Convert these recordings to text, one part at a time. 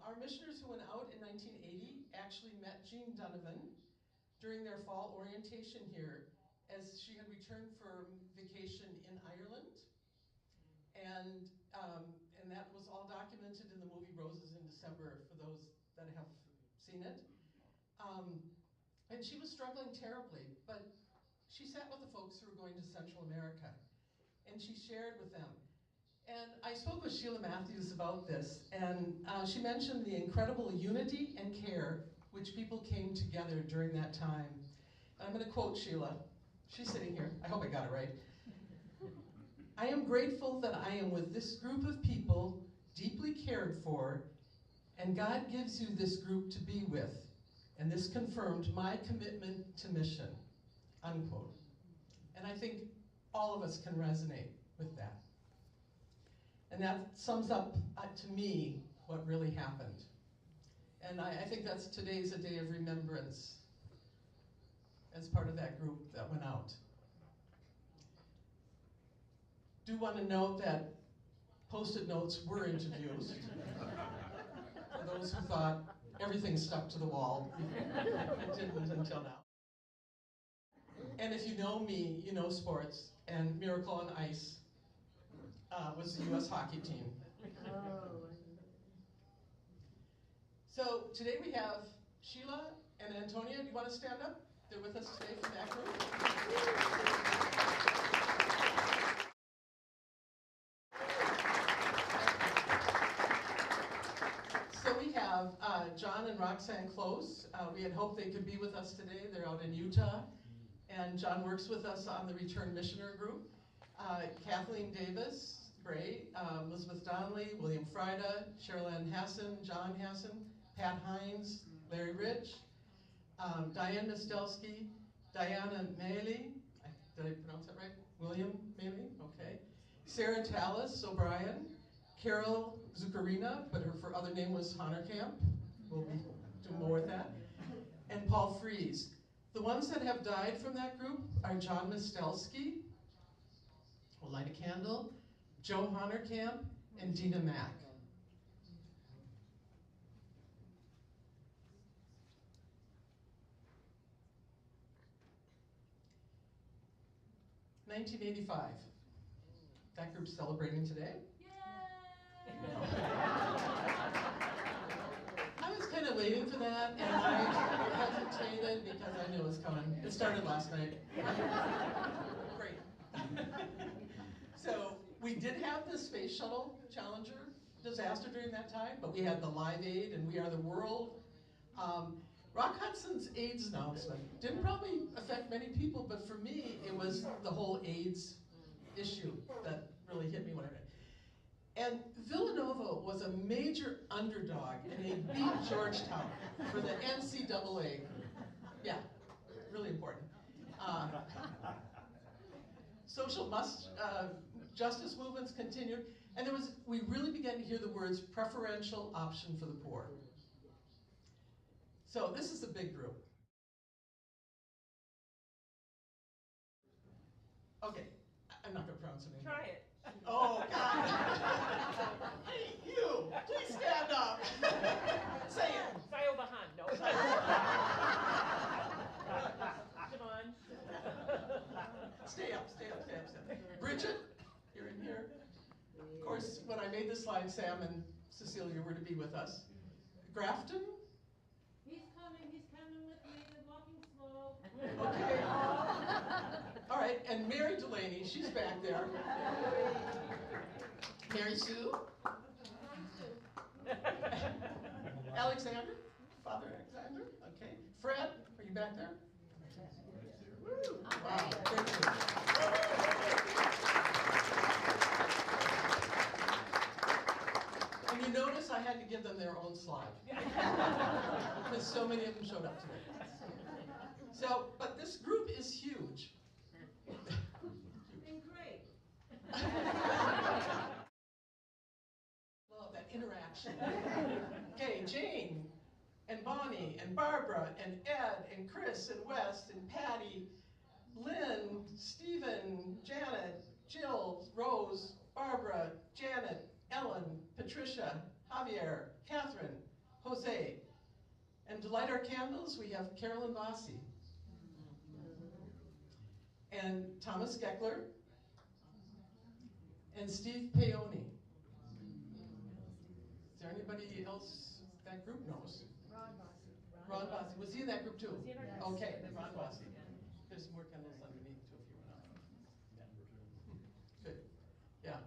Our missioners who went out in 1980 actually met Jean Donovan during their fall orientation here, as she had returned for vacation in Ireland. And that was all documented in the movie Roses in December, for those that have seen it. And she was struggling terribly, but she sat with the folks who were going to Central America, and she shared with them. And I spoke with Sheila Matthews about this, and she mentioned the incredible unity and care which people came together during that time. And I'm going to quote Sheila. She's sitting here. I hope I got it right. "I am grateful that I am with this group of people, deeply cared for, and God gives you this group to be with, and this confirmed my commitment to mission," unquote. And I think all of us can resonate with that. And that sums up, to me, what really happened. And I think that's today's a day of remembrance as part of that group that went out. Do want to note that Post-it notes were introduced for those who thought everything stuck to the wall. It didn't until now. And if you know me, you know sports, and Miracle on Ice was the U.S. hockey team. So today we have Sheila and Antonia. Do you want to stand up? They're with us today from that group. So we have John and Roxanne Close. We had hoped they could be with us today. They're out in Utah. And John works with us on the Return Missioner group. Kathleen Davis, great. Elizabeth Donnelly, William Frida, Cheryl Ann Hassan, John Hassan, Pat Hines, Larry Rich, Diane Nostelsky, Diana Maley, did I pronounce that right? William Maley, okay. Sarah Tallis O'Brien, Carol Zuccarina, but her other name was Honorkamp. We'll be doing more with that. And Paul Fries. The ones that have died from that group are John Nostelsky, we'll light a candle, Joe Honorkamp, and Dina Mack. $1985. That group's celebrating today. Yay! I was kind of waiting for that, and I hesitated because I knew it was coming. It started last night. Great. So we did have the Space Shuttle Challenger disaster during that time, but we had the Live Aid and We Are the World. Rock Hudson's AIDS announcement didn't probably affect many people, but for me, it was the whole AIDS issue that really hit me when I read it. And Villanova was a major underdog, and they beat Georgetown for the NCAA. Yeah, really important. Social justice movements continued, and we really began to hear the words preferential option for the poor. So this is a big group. Okay, I'm not going to pronounce it anymore. Try it. Oh, God. Hey, you, please stand up. Say it. Sayobahan. No. Come on. Stay up, stay up, stay up, stay up. Bridget, you're in here. Of course, when I made this slide, Sam and Cecilia were to be with us. Grafton. He's coming with me, they're walking slow. Okay. All right, and Mary Delaney, she's back there. Mary Sue. Alexander, Father Alexander, okay. Fred, are you back there? Woo. Wow, great job. And you notice I had to give them their own slide. Because so many of them showed up today. So, but this group is huge. And great. Love that interaction. Okay, Jane, and Bonnie, and Barbara, and Ed, and Chris, and Wes, and Patty, Lynn, Stephen, Janet, Jill, Rose, Barbara, Janet, Ellen, Patricia, Javier, Catherine, light our candles, we have Carolyn Vossi and Thomas Geckler and Steve Peone. Is there anybody else that group knows? Ron Vossi. Was he in that group too? Okay, Ron Vossi. There's some more candles underneath too if you want to. Yeah. Good. Yeah.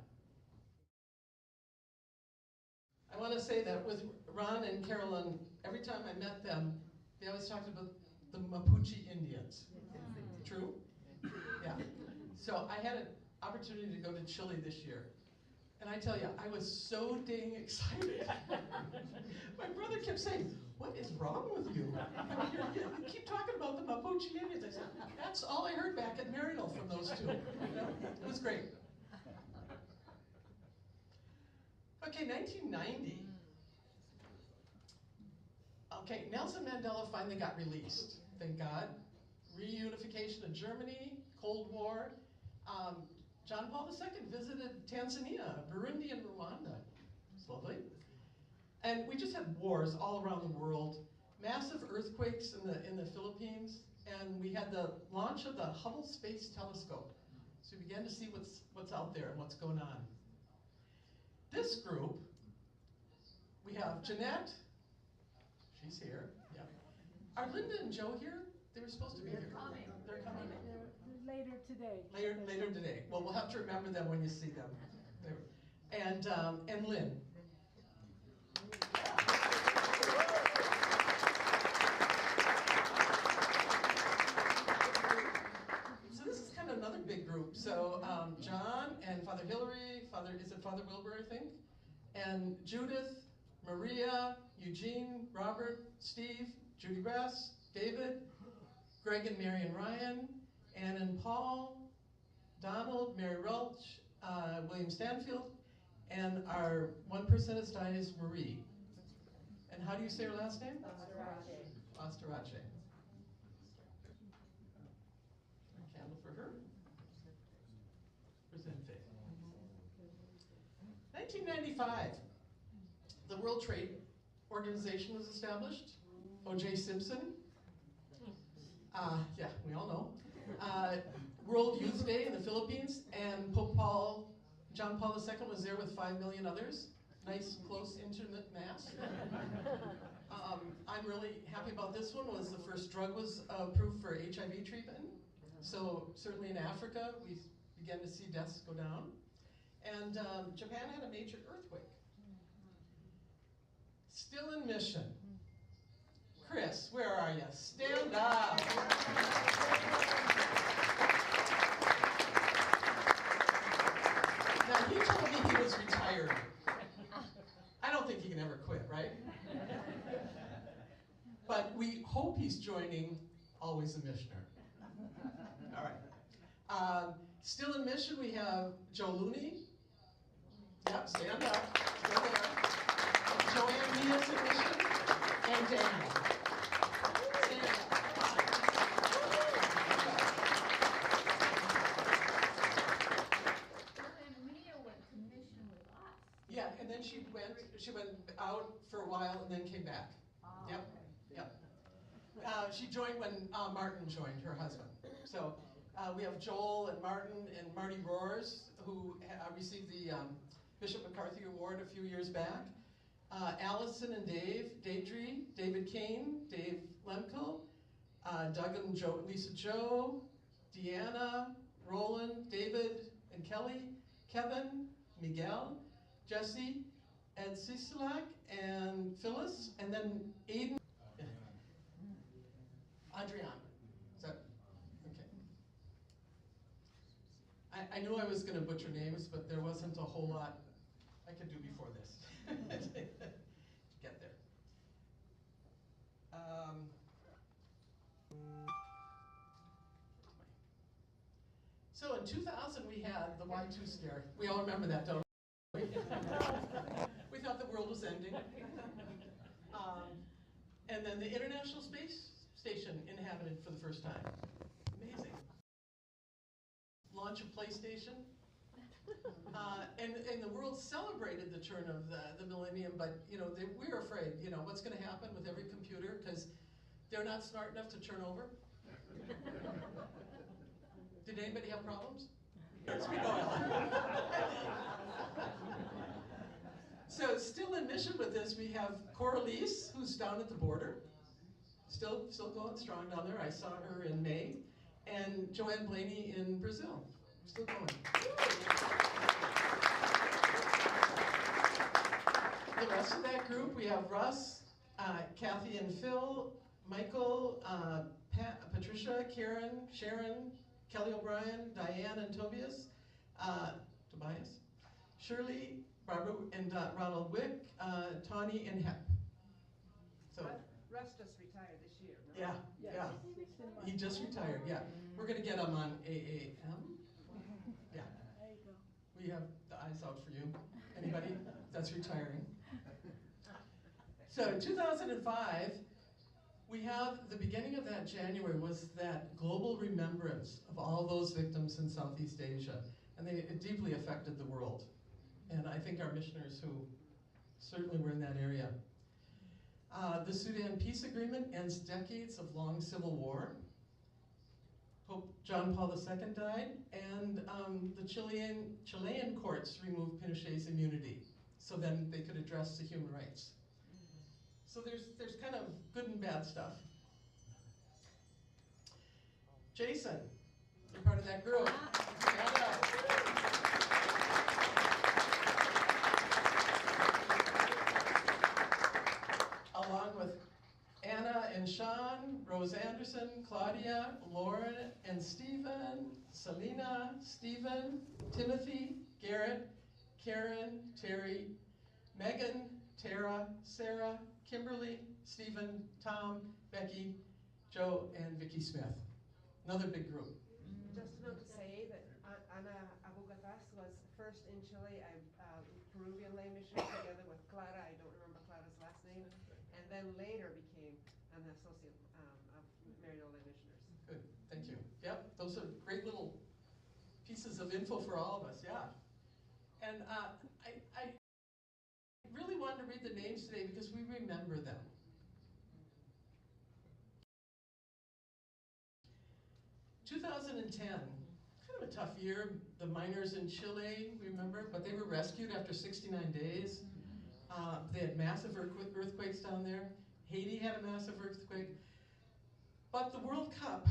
I want to say that with Ron and Carolyn, every time I met them, they always talked about the Mapuche Indians. True? Yeah. So I had an opportunity to go to Chile this year. And I tell you, I was so dang excited. My brother kept saying, "What is wrong with you? You keep talking about the Mapuche Indians." I said, "That's all I heard back at Maryknoll from those two." It was great. Okay, 1990. Okay, Nelson Mandela finally got released, thank God. Reunification of Germany, Cold War. John Paul II visited Tanzania, Burundi, and Rwanda. It's lovely. And we just had wars all around the world, massive earthquakes in the Philippines, and we had the launch of the Hubble Space Telescope. So we began to see what's out there and what's going on. This group, we have Jeanette. She's here. Yeah. Are Linda and Joe here? They were supposed to be here. They're coming. Later today. Later today. Well, we'll have to remember them when you see them. And Lynn. So this is kind of another big group. So John and Father Hillary, Father Wilbur, I think, and Judith, Maria, Eugene, Robert, Steve, Judy Brass, David, Greg and Mary and Ryan, Ann and Paul, Donald, Mary Relch, William Stanfield, and our one person that's died is Marie. And how do you say her last name? Ostarache. A candle for her. Presente. 1995, the World Trade Organization was established. O.J. Simpson. Yeah, we all know. World Youth Day in the Philippines, and John Paul II was there with 5 million others. Nice, close, intimate mass. I'm really happy about this one. Was the first drug was approved for HIV treatment. So certainly in Africa, we began to see deaths go down. And Japan had a major earthquake. Still in mission. Chris, where are you? Stand up. Now, he told me he was retired. I don't think he can ever quit, right? But we hope he's joining Always a Missioner. All right. Still in mission, we have Joe Looney. Yep, stand up. Still there. Joanne Mea's in mission. And Daniel. Yeah, and then she went out for a while and then came back. Yep, yep. She joined when Martin joined, her husband. So we have Joel and Marty Roars, who received the Bishop McCarthy Award a few years back. Allison and Deidre, David Kane, Dave Lemko, Doug and Lisa Joe, Deanna, Roland, David and Kelly, Kevin, Miguel, Jesse, Ed Cisalak, and Phyllis, and then Aiden. Adriana. Is that okay? I knew I was going to butcher names, but there wasn't a whole lot I could do before this. Get there. So in 2000 we had the Y2 scare. We all remember that, don't we? We thought the world was ending. And then the International Space Station inhabited for the first time. Amazing. Launch of PlayStation. And the world celebrated the turn of the millennium, but we were afraid, what's going to happen with every computer, because they're not smart enough to turn over. Did anybody have problems? Yes, we know. So still in mission with this, we have Coralise, who's down at the border, still going strong down there. I saw her in May, and Joanne Blaney in Brazil, still going. The rest of that group, we have Russ, Kathy and Phil, Michael, Patricia, Karen, Sharon, Kelly O'Brien, Diane and Tobias, Shirley, Barbara and Ronald Wick, Tawny and Hep. So Russ just retired this year, no? yeah. He just retired, yeah. We're going to get him on AAM. Yeah. There you go. We have the eyes out for you. Anybody that's retiring? So 2005, we have the beginning of that January was that global remembrance of all those victims in Southeast Asia. And it deeply affected the world. And I think our missioners who certainly were in that area. The Sudan Peace Agreement ends decades of long civil war. Pope John Paul II died, and the Chilean courts removed Pinochet's immunity, so then they could address the human rights. So there's kind of good and bad stuff. Jason, you're part of that group. Stand up. Along with Anna and Sean, Rose Anderson, Claudia, Lauren and Stephen, Selena, Stephen, Timothy, Garrett, Karen, Terry, Megan, Tara, Sarah, Kimberly, Stephen, Tom, Becky, Joe, and Vicki Smith. Another big group. Just to note to say that Ana Abogatas was first in Chile, Peruvian lay missionary together with Clara, I don't remember Clara's last name, and then later became an associate of Maryknoll Lay Missioners. Good, thank you. Yep, those are great little pieces of info for all of us, yeah. And I really wanted to read the names today because we remember them. (2010), kind of a tough year. The miners in Chile, remember, but they were rescued after 69 days. They had massive earthquakes down there. Haiti had a massive earthquake. But the World Cup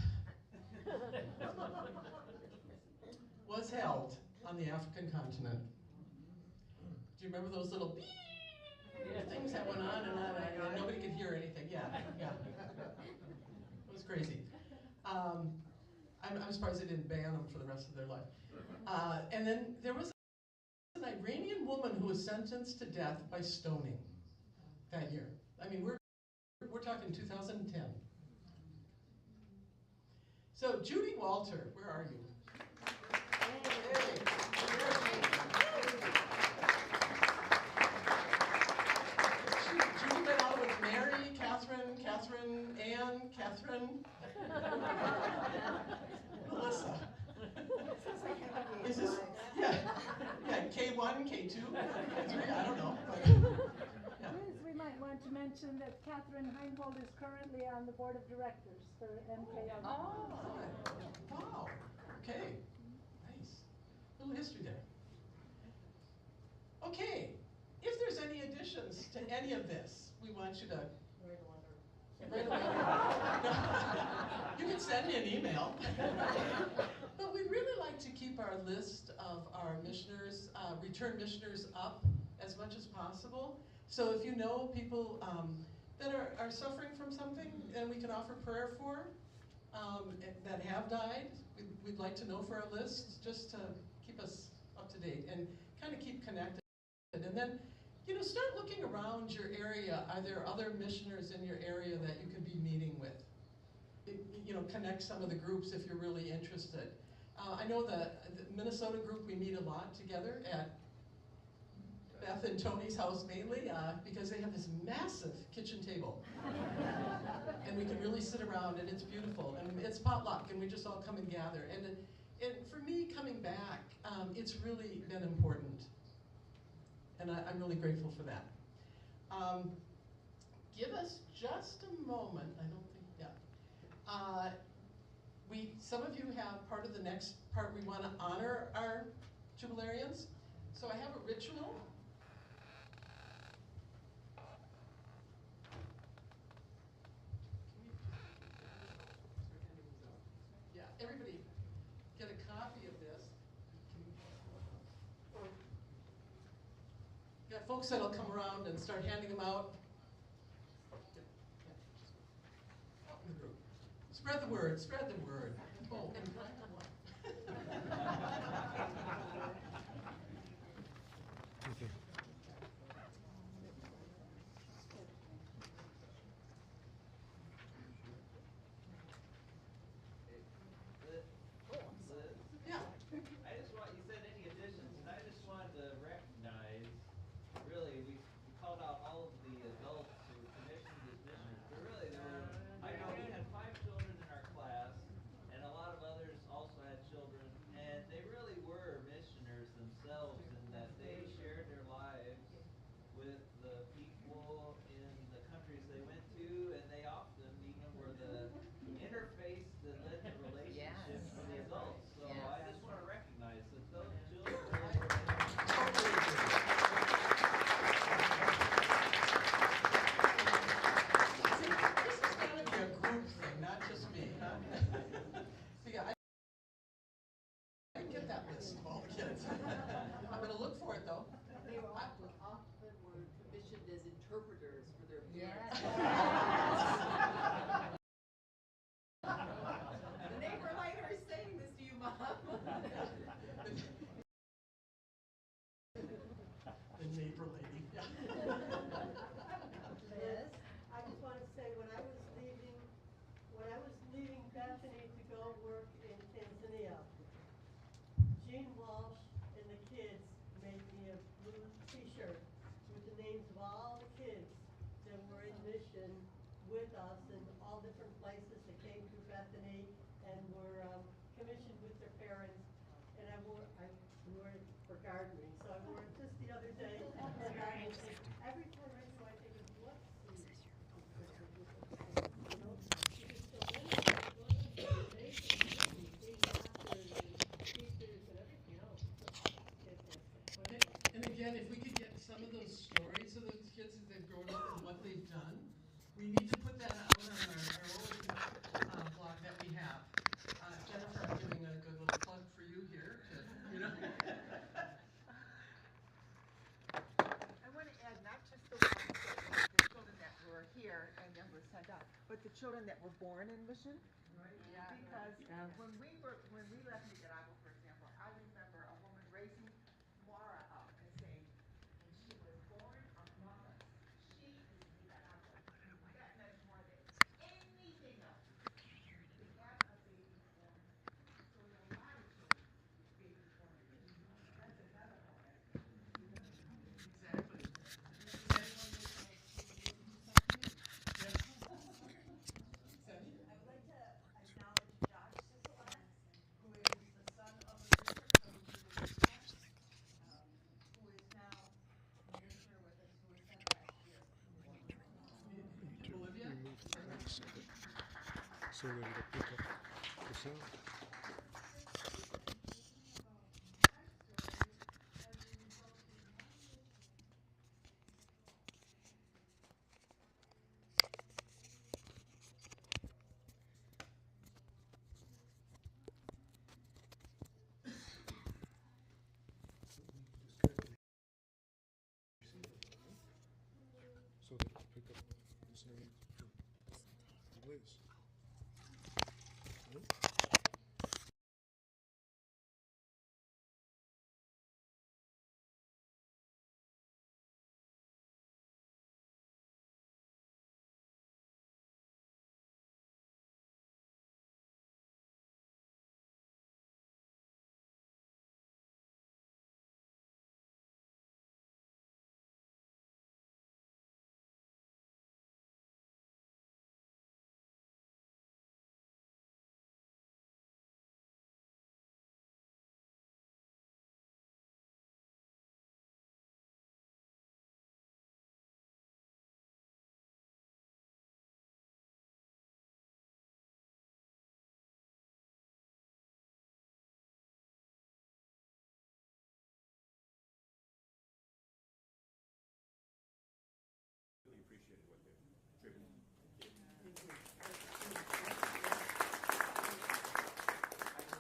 was held on the African continent. Do you remember those little beep things that went on and on and nobody could hear anything? Yeah. It was crazy. I'm surprised they didn't ban them for the rest of their life. And then there was an Iranian woman who was sentenced to death by stoning that year. I mean, we're talking 2010. So Judy Walter, where are you? Hey, Judy went out with Mary, Catherine, Ann, Melissa. Is this, yeah, K1, K2, K3, I don't know. But, yeah. We might want to mention that Catherine Heinbold is currently on the board of directors for MKL. Oh, wow, okay, nice. Little history there. Okay, if there's any additions to any of this, we want you to write a letter. You can send me an email. But we'd really like to keep our list of our missioners, return missioners up as much as possible. So if you know people that are suffering from something and we can offer prayer for, that have died, we'd like to know for our list, just to keep us up to date and kind of keep connected. And then, start looking around your area. Are there other missioners in your area that you could be meeting with? Connect some of the groups if you're really interested. I know the Minnesota group, we meet a lot together at Beth and Tony's house mainly because they have this massive kitchen table. And we can really sit around and it's beautiful. And it's potluck and we just all come and gather. And for me, coming back, it's really been important And I'm really grateful for that. Give us just a moment. I don't think, yeah. Some of you have part of the next part. We want to honor our Jubilarians. So I have a ritual. Yeah, everybody get a copy of this. Got folks that'll come around and start handing them out. Out in the group. Spread the word, spread the word. Oh, and can I have one? Yeah. I just want, you said any additions, and I just wanted to recognize, really, we called out all of the adults who were commissioned as missioners, but really there were, I know we had 5 children in our class, and a lot of others also had children, and they really were missioners themselves in that they shared their lives with the people in the countries they went to, and they often even were the interface that led to relationships for the adults. So I just want to recognize that those children really were This is going to be a group thing, not just me. So yeah, I didn't get that list of all the kids. I'm going to look for it though. They were often were commissioned as interpreters for their parents. The neighbor later is saying this to you, Mom. The neighbor lady. Yeah. Liz, I just want to say when I was leaving Bethany to go work in Tanzania, Jean Walsh and the kids made me a blue T-shirt with the names of all the kids that were in mission with us in all different places that came to Bethany and were commissioned with their parents. And I wore it for gardening, so I wore it just the other day for gardening. And every time I do, I think of what seeds. And again, if we could get some of those stories of those kids as they've grown up and what they've done, we need to put that out on our own blog that we have. Jennifer, I'm giving a good little plug for you here. I want to add not just the children that were here and then were sent out, but the children that were born in mission. Right. Yeah. Because when we left Nicaragua, for example, I remember a woman raising Mara up and saying, when she was born among us, she is Nicaragua. That meant more than anything else. We have a baby born. So there are a lot of children, babies born in mission. That's another whole aspect. Exactly. I would like to acknowledge Josh Sisolak, who is the son of a bishop from Jubilarians, who is now a minister with us, who was sent last year. Olivia? So they would pick up the sound. So they could pick up the sound. Liz.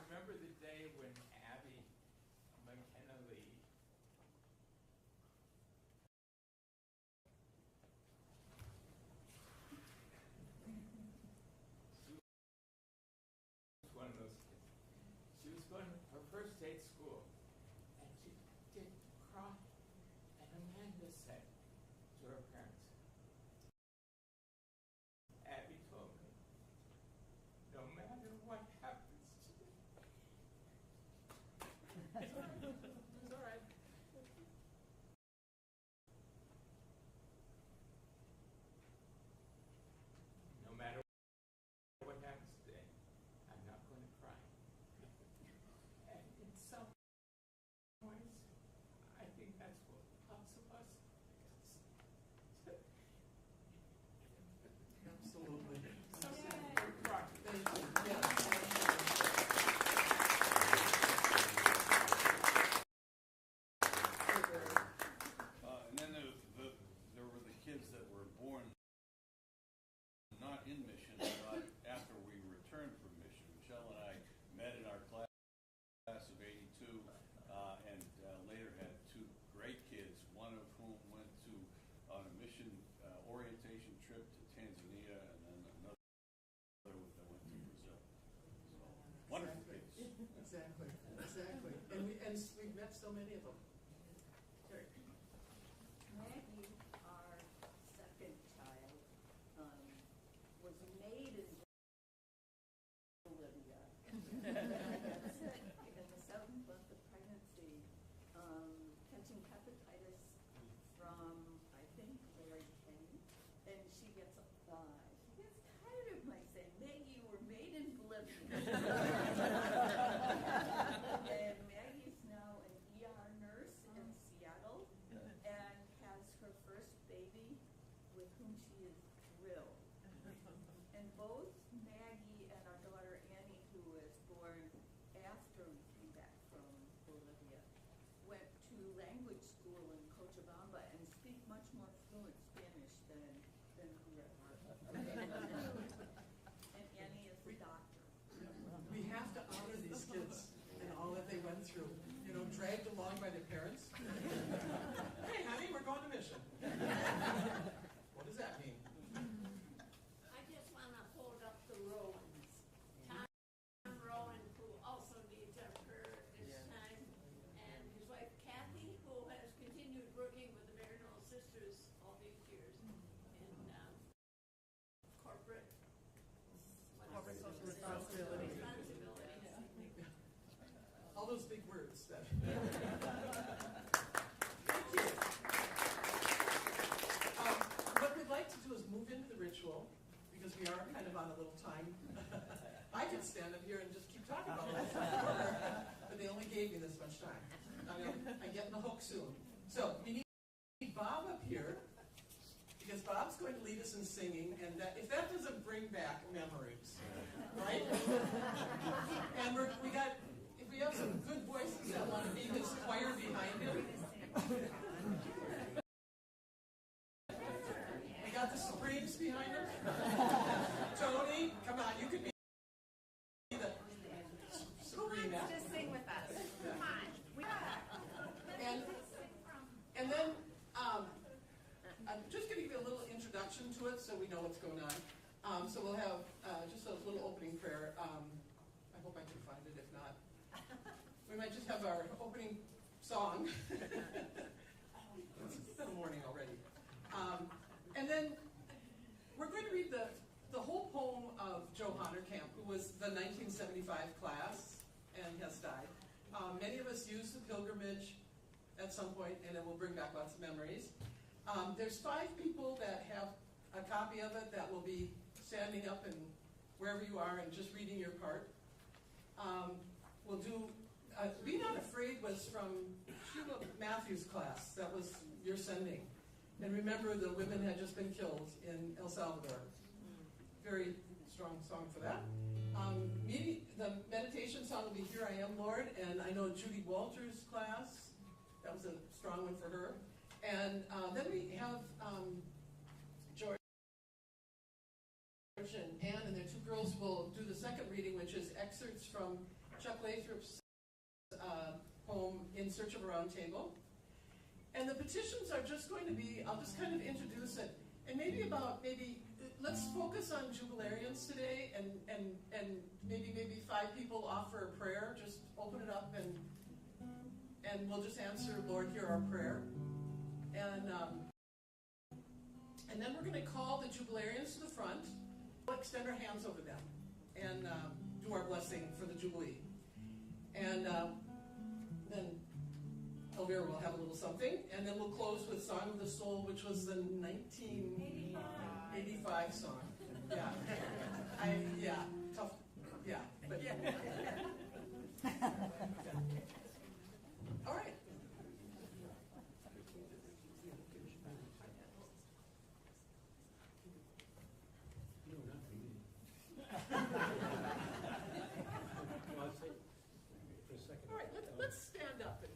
remember the day when Abby McCarthy one of those kids. She was going her first day at school, and she did cry. And Amanda said to her parents, Abby told me, no matter what happens to me, it's all right. No matter what happens today, I'm not going to cry. And in some ways, I think that's what lots of us. Absolutely. We're crying. Thank you. Yes. And then there were the kids that were born not in mission, but after we returned from mission. Michelle and I met in our class of '82, and later had two great kids, one of whom went on a mission orientation trip to Tanzania, and then another that went to Brazil. So, wonderful kids. Exactly. And we've met so many of them. Terry. Maggie, our second child, was made in Bolivia. Sick in the 7th month of pregnancy, catching hepatitis from, I think, Larry King, and she gets tired of my saying, Maggie, you were made in Bolivia. And Maggie's now an ER nurse in Seattle and has her first baby with whom she is thrilled. And both Maggie and our daughter Annie, who was born after we came back from Bolivia, went to language school in Cochabamba and speak much more fluent Spanish than whoever. And Annie is a doctor. We have to honor these kids and all that they went through. You know, dragged along by their parents. Hey, honey, we're going to mission. What does that mean? I just want to hold up the Rowans. Tom Rowan, who also needs our prayer at this time, and his wife Kathy, who has continued working with the Maryknoll Sisters all these years in corporate social responsibility. All those big words. Thank you. What we'd like to do is move into the ritual, because we are kind of on a little time. I could stand up here and just keep talking about this, but they only gave me this much time. I'm getting the hook soon. So we need Bob up here, because Bob's going to lead us in singing, and if that doesn't bring back memories, right? And if we have some good voices that want to be his choir behind him. We got the Supremes behind him. Tony, come on, you could be the Supreme. Who wants to sing with us? Come on. And then I'm just going to give you a little introduction to it so we know what's going on. So we'll have just a little opening prayer. I hope I can find it. If not, we might just have our opening song. It's been a morning already. And then we're going to read the whole poem of Joe Honerkamp, who was the 1975 class and has died. Many of us use the pilgrimage at some point, and it will bring back lots of memories. There's 5 people that have a copy of it that will be standing up and wherever you are and just reading your part. We'll do Be Not Afraid was from Sheila Matthews' class. That was your sending. And remember, the women had just been killed in El Salvador. Very strong song for that. The meditation song will be Here I Am, Lord. And I know Judy Walters' class, that was a strong one for her. And then we have search of a round table. And the petitions are just going to be, I'll just kind of introduce it, and let's focus on Jubilarians today, and maybe 5 people offer a prayer. Just open it up, and we'll just answer, Lord, hear our prayer. And then we're going to call the Jubilarians to the front. We'll extend our hands over them and do our blessing for the Jubilee. And then Elvira will have a little something, and then we'll close with Song of the Soul, which was the 1985 song. Yeah. Tough. Yeah. But all right. All right, let's stand up and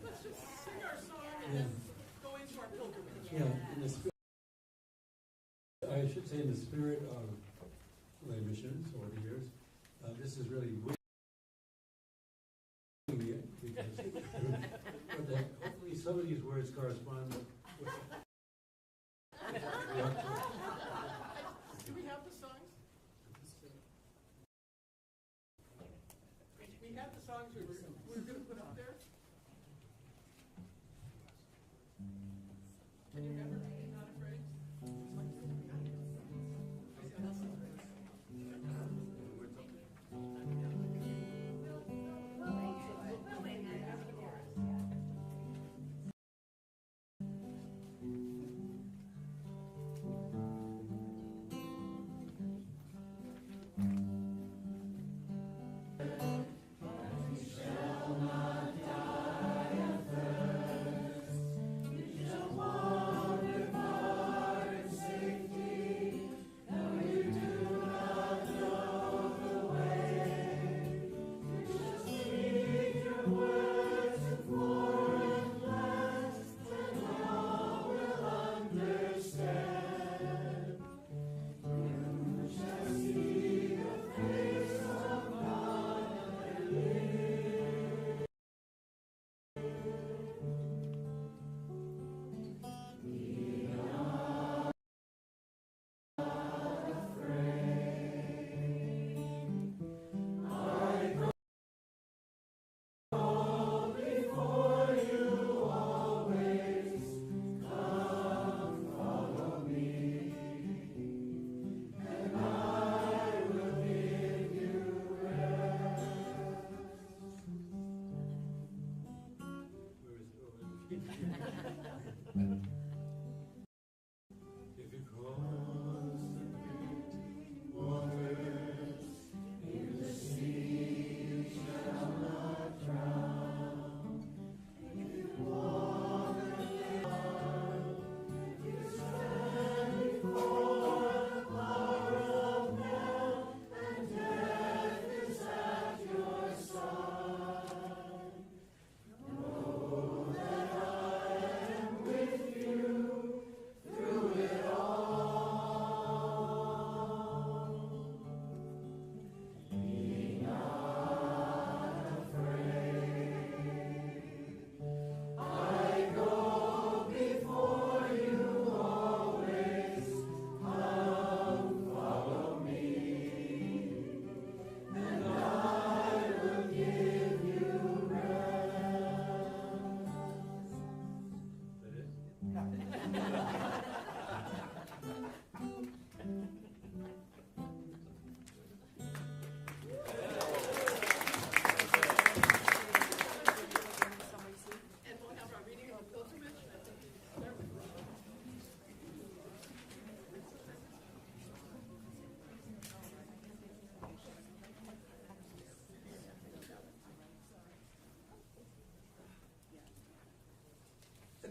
let's just sing our song and then go into our pilgrimage. Yeah, in the spirit, I should say in the spirit of lay missions over the years, this is really winging it, because but hopefully some of these words correspond with Do we have the songs? We have the songs we were going to put up there. Can you remember? Not afraid?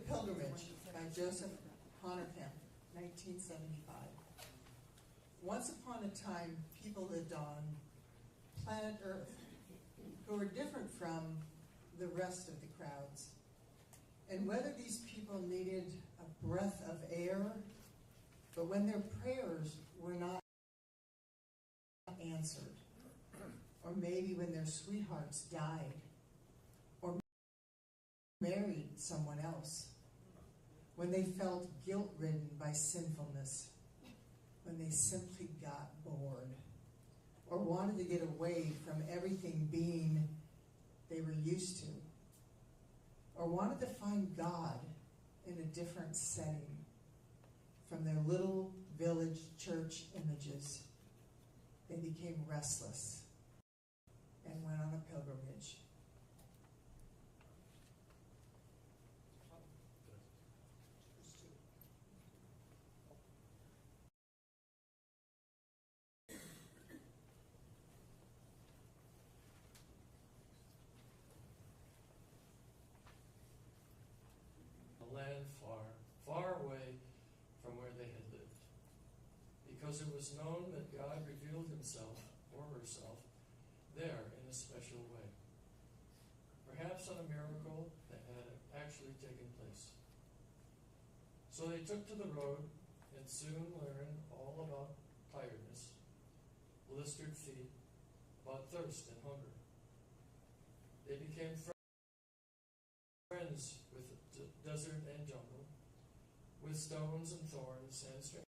Pilgrimage by Joseph Honorkamp, 1975. Once upon a time, people lived on planet Earth who were different from the rest of the crowds. And whether these people needed a breath of air, but when their prayers were not answered, or maybe when their sweethearts died, married someone else, when they felt guilt-ridden by sinfulness, when they simply got bored, or wanted to get away from everything being they were used to, or wanted to find God in a different setting from their little village church images. They became restless and went on a pilgrimage. A land far, far away from where they had lived, because it was known that God revealed himself or herself there in a special way, perhaps on a miracle that had actually taken place. So they took to the road and soon learned all about tiredness, blistered feet, about thirst and hunger. They became friends with the desert and jungle, with stones and thorns and strangers.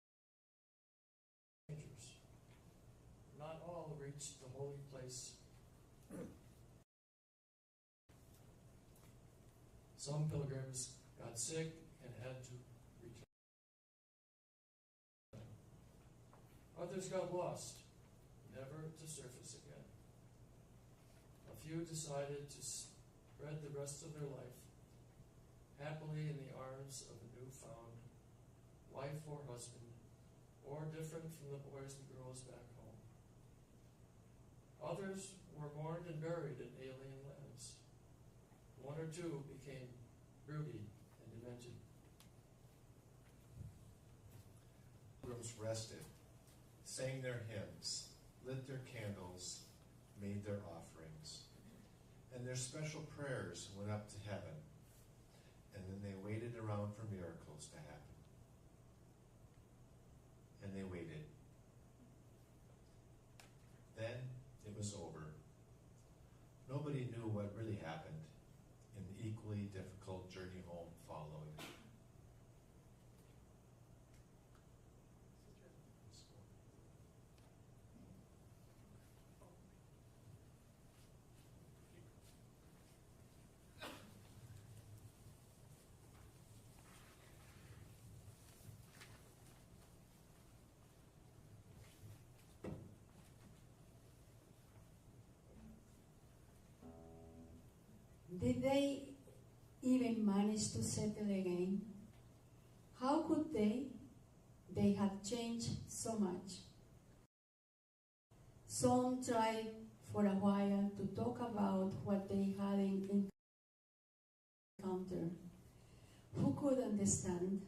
Not all reached the holy place. Some pilgrims got sick and had to return. Others got lost, never to surface again. A few decided to spread the rest of their life happily in the arms of a newfound wife or husband, or different from the boys and girls back home. Others were mourned and buried in alien lands. One or two became broody and demented. Pilgrims rested, sang their hymns, lit their candles, made their offerings, and their special prayers went up to heaven, and then they waited around for miracles to happen. And they waited. Then it was over. Nobody knew what really happened in the equally difficult journey home following. Did they even manage to settle again? How could they? They had changed so much. Some tried for a while to talk about what they had encountered. Who could understand?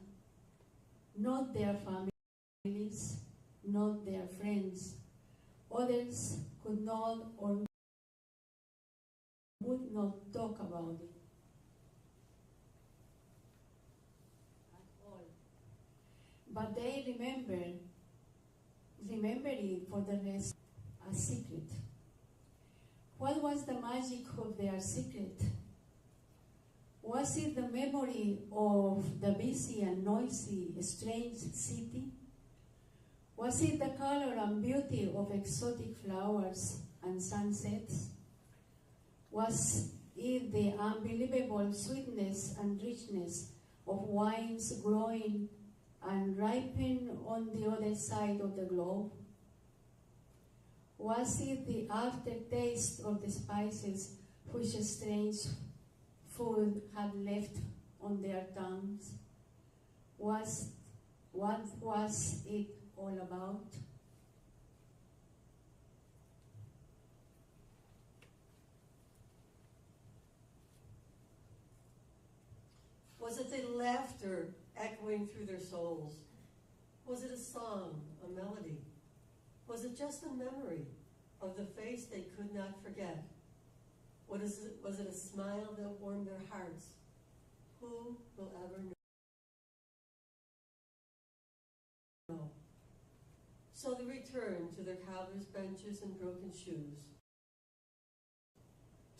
Not their families, not their friends. Others could not or would not talk about it at all. But they remembered it for the rest a secret. What was the magic of their secret? Was it the memory of the busy and noisy, strange city? Was it the color and beauty of exotic flowers and sunsets? Was it the unbelievable sweetness and richness of wines growing and ripening on the other side of the globe? Was it the aftertaste of the spices which strange food had left on their tongues? What was it all about? Was it the laughter echoing through their souls? Was it a song, a melody? Was it just a memory of the face they could not forget? Was it a smile that warmed their hearts? Who will ever know? So they returned to their cobbler's benches and broken shoes,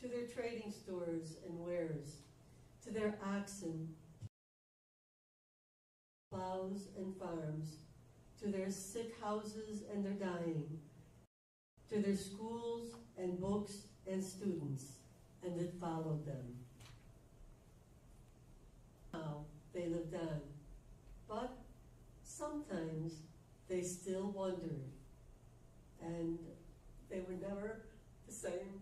to their trading stores and wares, to their oxen, plows and farms, to their sick houses and their dying, to their schools and books and students, and it followed them. Now they lived on, but sometimes they still wondered, and they were never the same.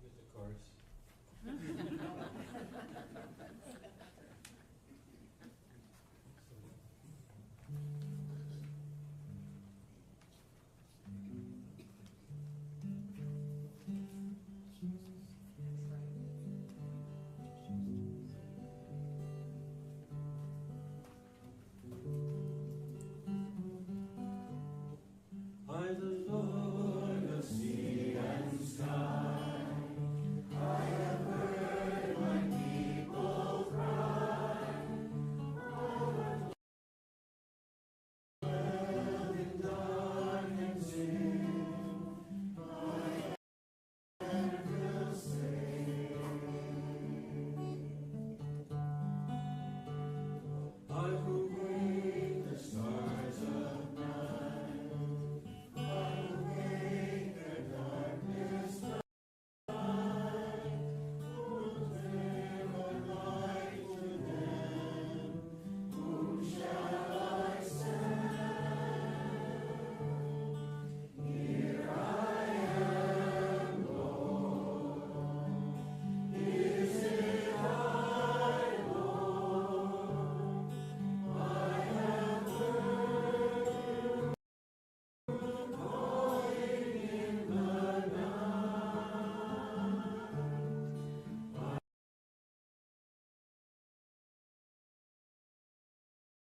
With the chorus. By the Lord of sea and sky, I have heard my people cry. Dwell in dark and sin, I will say, I will bring the stars of night. I will make their darkness bright. Will bear a light to them. Whom shall I send? Here I am, Lord. Is it I, Lord? I have heard you calling in the night.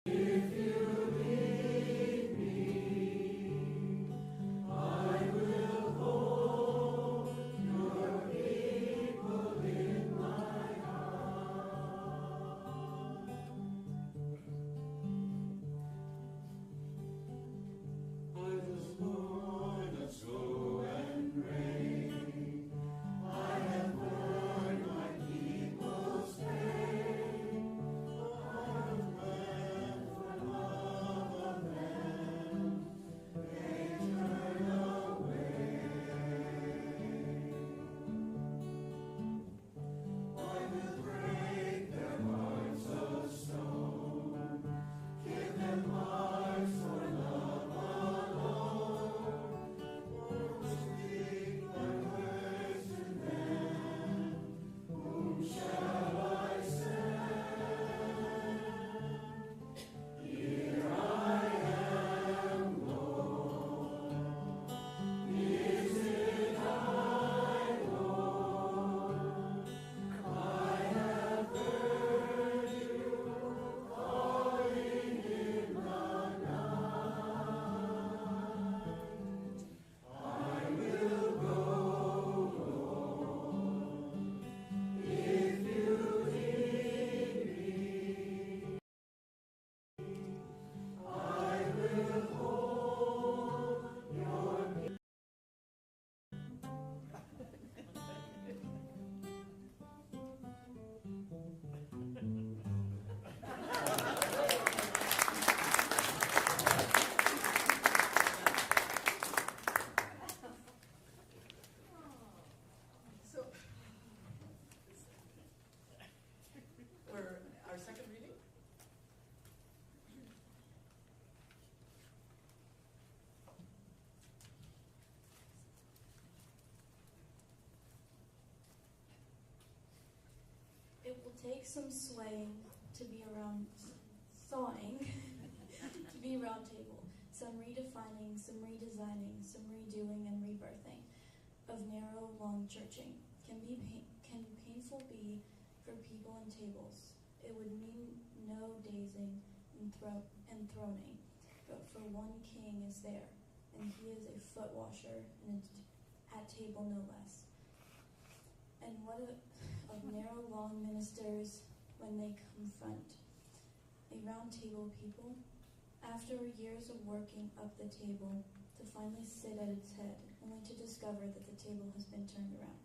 If you lead me, I will hold your people in my heart. I was born of snow and rain. I have borne my people's pain. I have wept for love of them. They turn away. I will break their hearts of stone. Give them hearts for love alone. Won't speak my words to them. Whom shall I send? Here I am, Lord. Is it I, Lord? I have heard you calling in the night. I will go, Lord, if you lead me. I will hold your peace. So, for our second reading, It will take some swaying to be around, sawing, to be round table, some redefining, some redesigning, some redoing and rebirthing of narrow, long churching. Can painful be for people and tables? It would mean no dazing and throning, but for one king is there, and he is a foot washer and at table no less. And what of narrow, long ministers when they confront a round table people, after years of working up the table, to finally sit at its head, only to discover that the table has been turned around.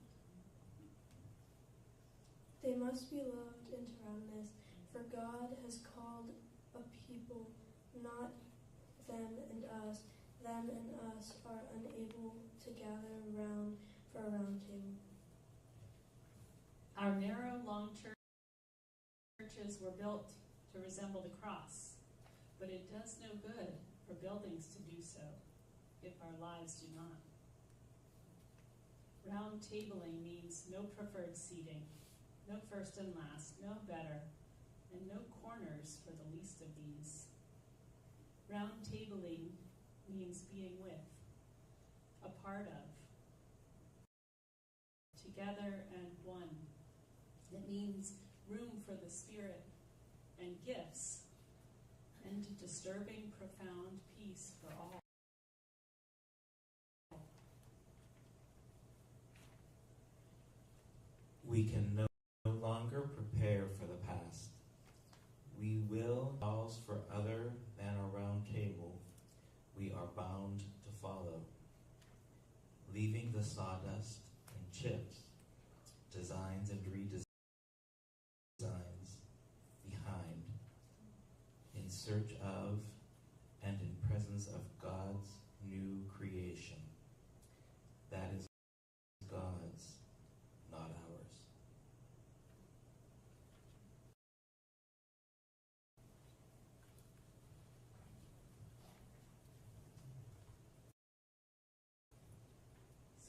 They must be loved into roundness, for God has called a people, not them and us. Them and us are unable to gather round for a round table. Our narrow, long churches were built to resemble the cross, but it does no good for buildings to do so if our lives do not. Round tabling means no preferred seating, no first and last, no better, and no corners for the least of these. Round tabling means being with, a part of, together and one. It means room for the Spirit and gifts, and disturbing, profound peace for all. We can no longer prepare for the past. We will pause for other than a round table. We are bound to follow, leaving the sawdust and chips, designs and redesigns behind, in search of and in presence of God's new creation. That is God's, not ours.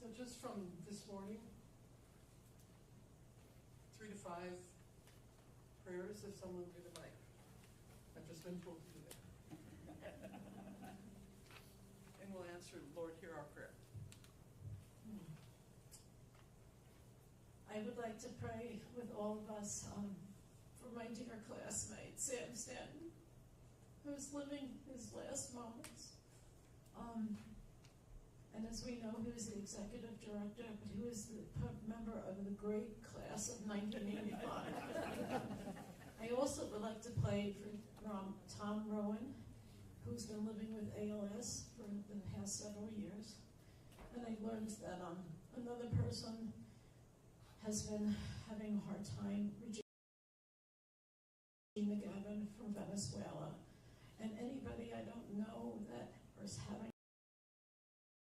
So just from this morning, 3 to 5 prayers if someone would like. I've just been told to do that. And we'll answer, Lord, hear our prayer. I would like to pray with all of us for my dear classmate, Sam Stanton, who's living his last moments. And as we know, he was the executive director, but he was the member of the great class of 1985. I also would like to pray for Tom Rowan, who's been living with ALS for the past several years. And I learned that another person has been having a hard time, Regina Gavin from Venezuela. And anybody I don't know that is having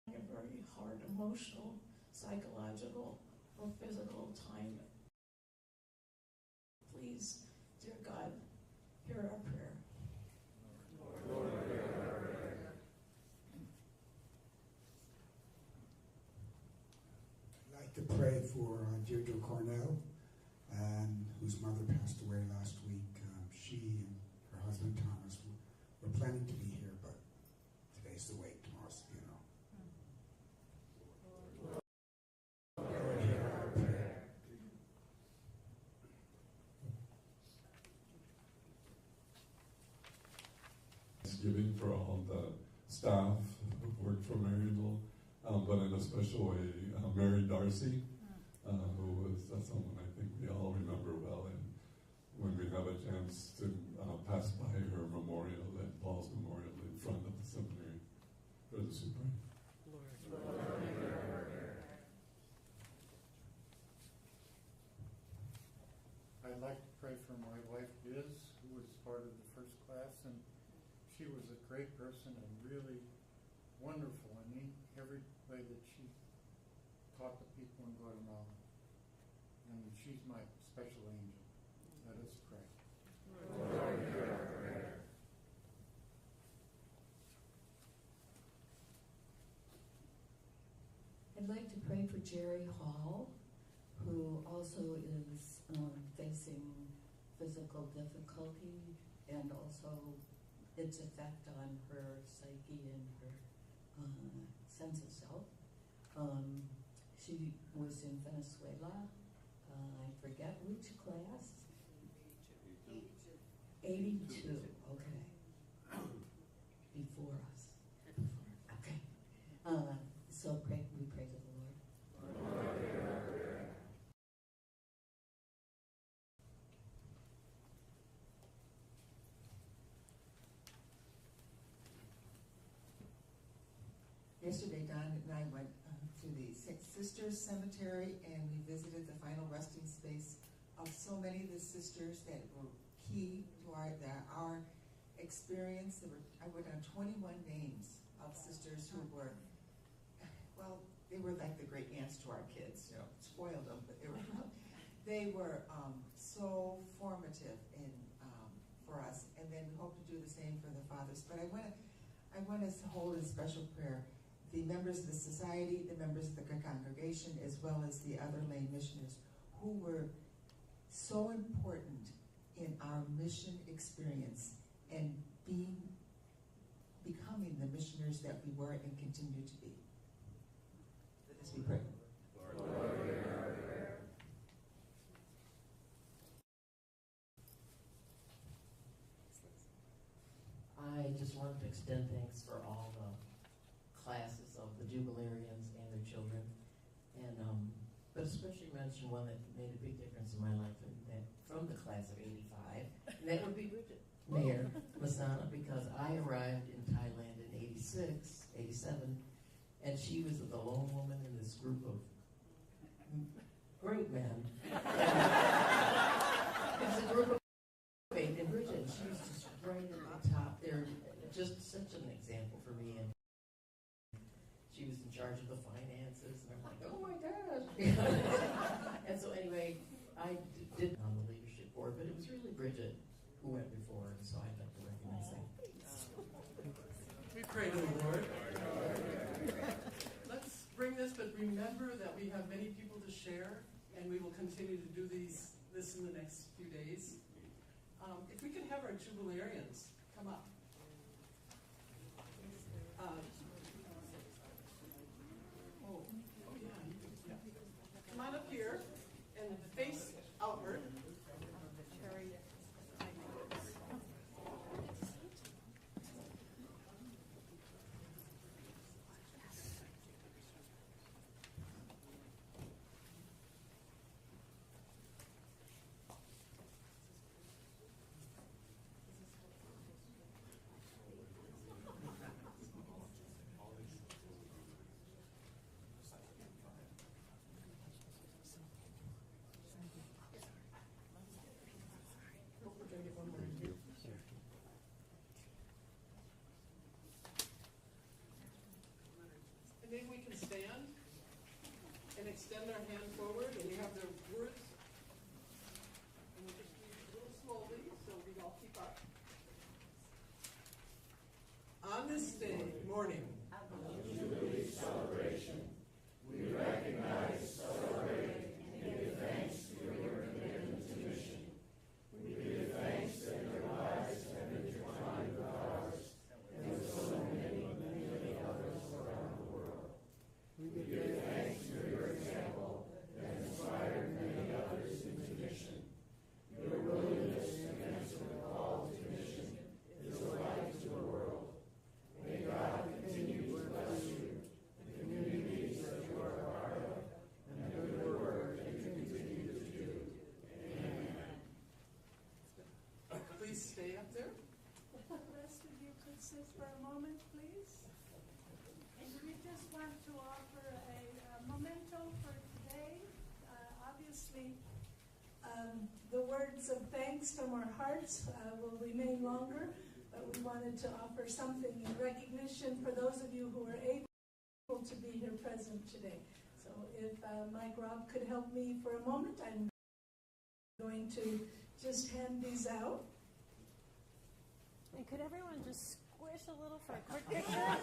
a very hard emotional, psychological, or physical time, please, dear God, hear our prayer. Lord, hear our prayer. I'd like to pray for Deirdre Cornell, whose mother passed away last week. She and her husband Thomas were planning to be here, but today's the wake, tomorrow's the funeral. Lord, hear our prayer. Thanksgiving for all the staff who worked for Maryknoll, but in a special way, Mary Darcy, who was someone I think we all remember well. And when we have a chance to pass by her memorial and Paul's memorial in front of the seminary for the super. I'd like to pray for my wife Liz, who was part of the first class, and she was a great person and really wonderful in every way that she taught the people in Guatemala. And she's my special angel. Let us pray. Lord, hear our prayer. I'd like to pray for Jerry Hall, who also is facing physical difficulty and also its effect on her psyche and her sense of self. She was in Venezuela. I forget which class. 82. Okay. Before us. Okay. So we pray to the Lord. yesterday, Don and I went to the Sisters Cemetery, and we visited the final resting space of so many of the sisters that were key to our experience. I wrote down 21 names of sisters who were, well, they were like the great aunts to our kids, you know, spoiled them, but they were so formative for us, and then we hope to do the same for the fathers. But I want us to hold in special prayer the members of the society, the members of the congregation, as well as the other lay missioners who were so important in our mission experience and becoming the missioners that we were and continue to be. Let us be praying. I just wanted to extend thanks for all the classes of the Jubilarians and their children, and but especially mention one that made a big difference in my life, and that from the class of '85, and that would be Bridget, Mayor Masana, because I arrived in Thailand in '86, '87, and she was the lone woman in this group of great men. It was a group of 8, and Bridget, she was just right at the top there, just such an example for me. And she was in charge of the finances, and I'm like, oh my gosh. And so anyway, I did on the leadership board, but it was really Bridget who went before, and so I'd like to recognize that. We pray to the Lord. Let's bring this, but remember that we have many people to share, and we will continue to do this in the next few days. If we could have our Jubilarians come up. Come on up here and face outward. And maybe we can stand and extend our hand forward, and we have the words. And we'll just read a little slowly so we all keep up. On this day, morning, Jubilee celebration, we recognize, celebrate, and give thanks for your commitment to mission. We give thanks that your lives have intertwined with ours, and with so many, many others around the world. We give thanks for your example that inspired many others into mission. Your willingness to answer the call to mission is a light to the world. May God continue to bless you, the communities that you are a part of, and the good work that you continue to do. Amen. Please stay up there. The rest of you could sit for a moment, please. And we just want to offer a memento for today. Obviously, The words of thanks from our hearts will remain longer, but we wanted to offer something in recognition for those of you who are able to be here present today. So if Mike Robb could help me for a moment, I'm going to just hand these out. And could everyone just squish a little for a quick picture?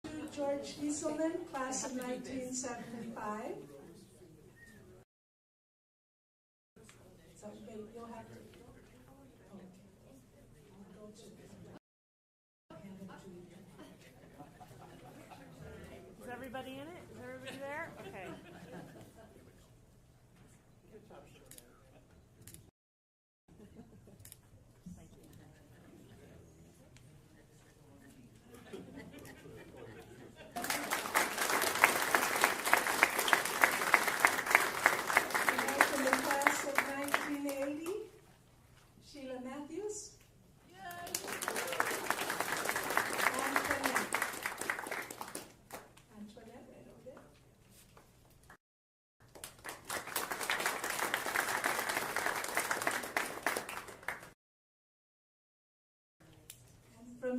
To George Gieselman, class of 1975. So you'll have to. Is everybody in it? Is everybody there? Okay.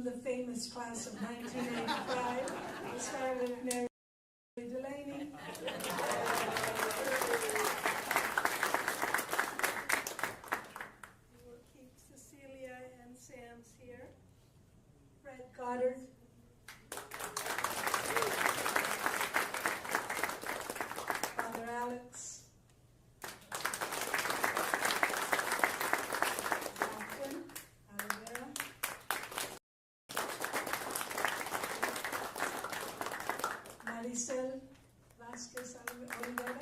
from the famous class of 1985. We'll start with Mary Delaney. We'll keep Cecilia and Sam's here. Fred Goddard. Father Alex. Catherine Oliveira. Maricel Vasquez Oliveira.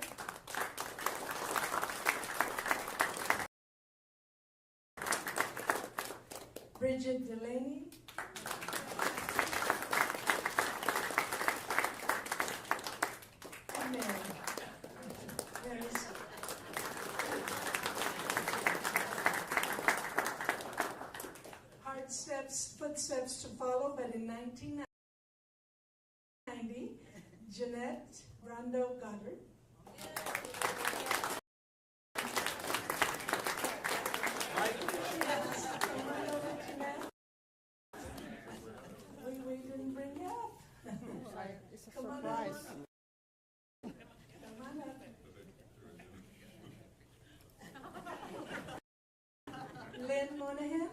Bridget Delaney. And Mary. Mary's. Hard steps, footsteps to follow, but in 1990, Jeanette Brando Goddard. Yes, come on over, Jeanette. We didn't bring you up. It's a Come on surprise. over. Come on up. Lynn Monahan.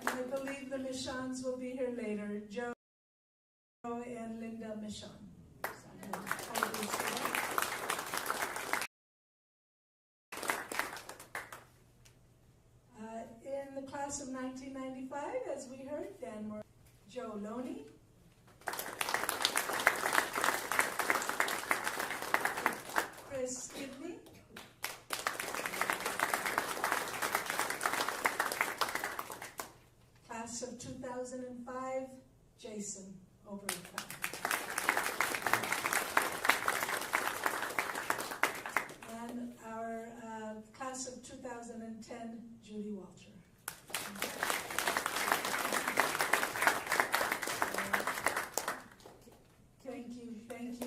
And I believe the Michons will be here later. Joe and Linda Michon. In the class of 1995, as we heard, Dan Moore, Joe Loney, Chris Kidney, class of 2005, Jason Overcott. And our class of 2010, Judy Walter. Thank you. And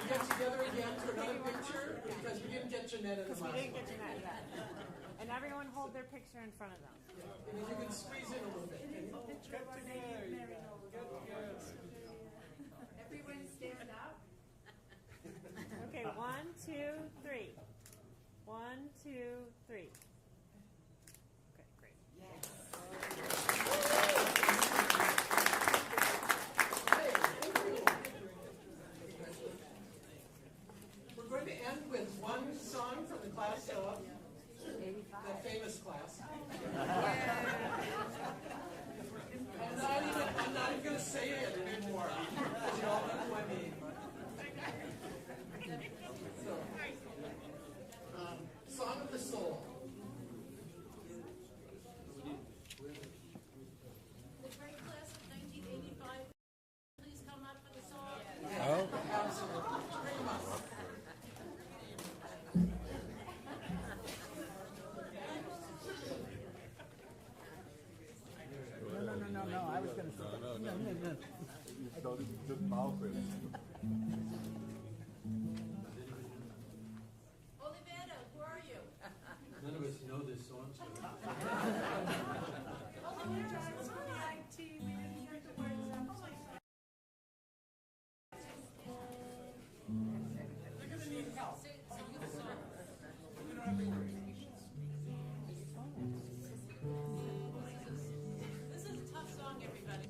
Get together again for another picture because we didn't get Jeanette in the Because we didn't get Jeanette yet. And everyone hold their picture in front of them. And if you can squeeze in a little bit. Everyone stand up. Okay, 1, 2, 3. 1, 2, 3. Okay, great. We're going to end with one song from the class of that famous class. I'm not even going to say it anymore. You all know who I mean. So, Song of the Soul. The great class of 1985, please come up for the song. Yeah, absolutely. Pretty much. No, I was going to say no. You started just mouthing. Olivera, who are you? None of us know this song. They're going to need help. This is a tough song, everybody.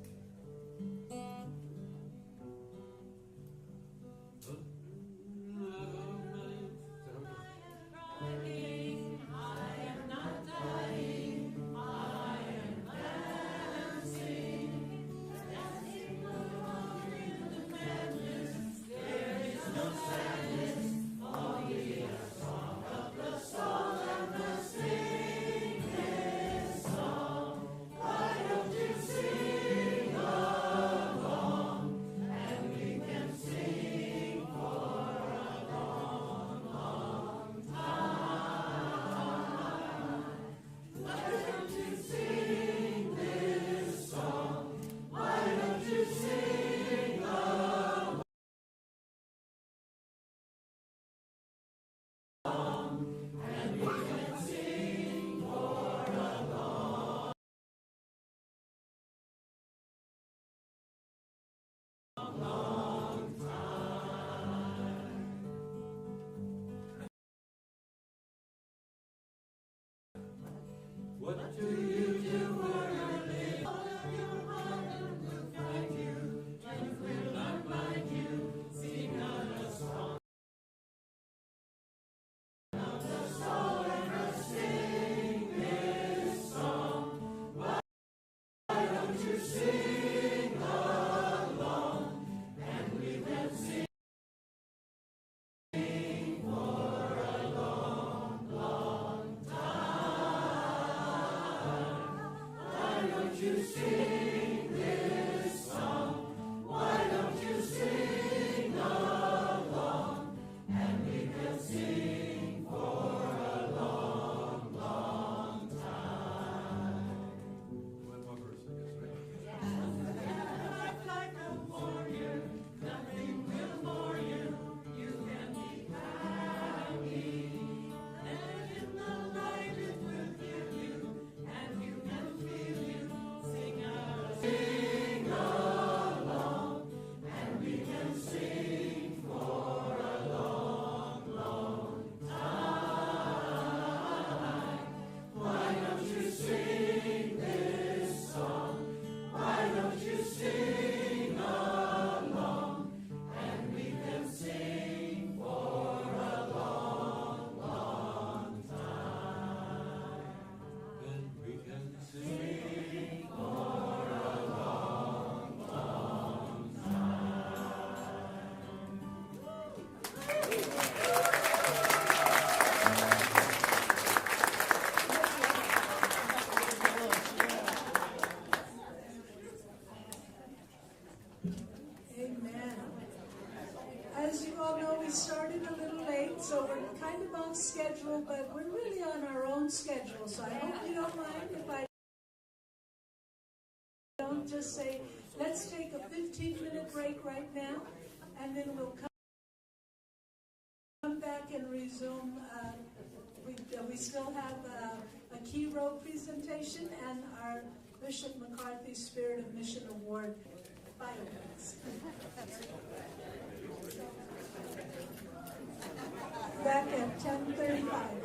So we're kind of off schedule, but we're really on our own schedule. So I hope you don't mind if I don't just say, let's take a 15-minute break right now, and then we'll come back and resume. We still have a key role presentation and our Bishop McCarthy Spirit of Mission Award fireworks. Back at 10:35.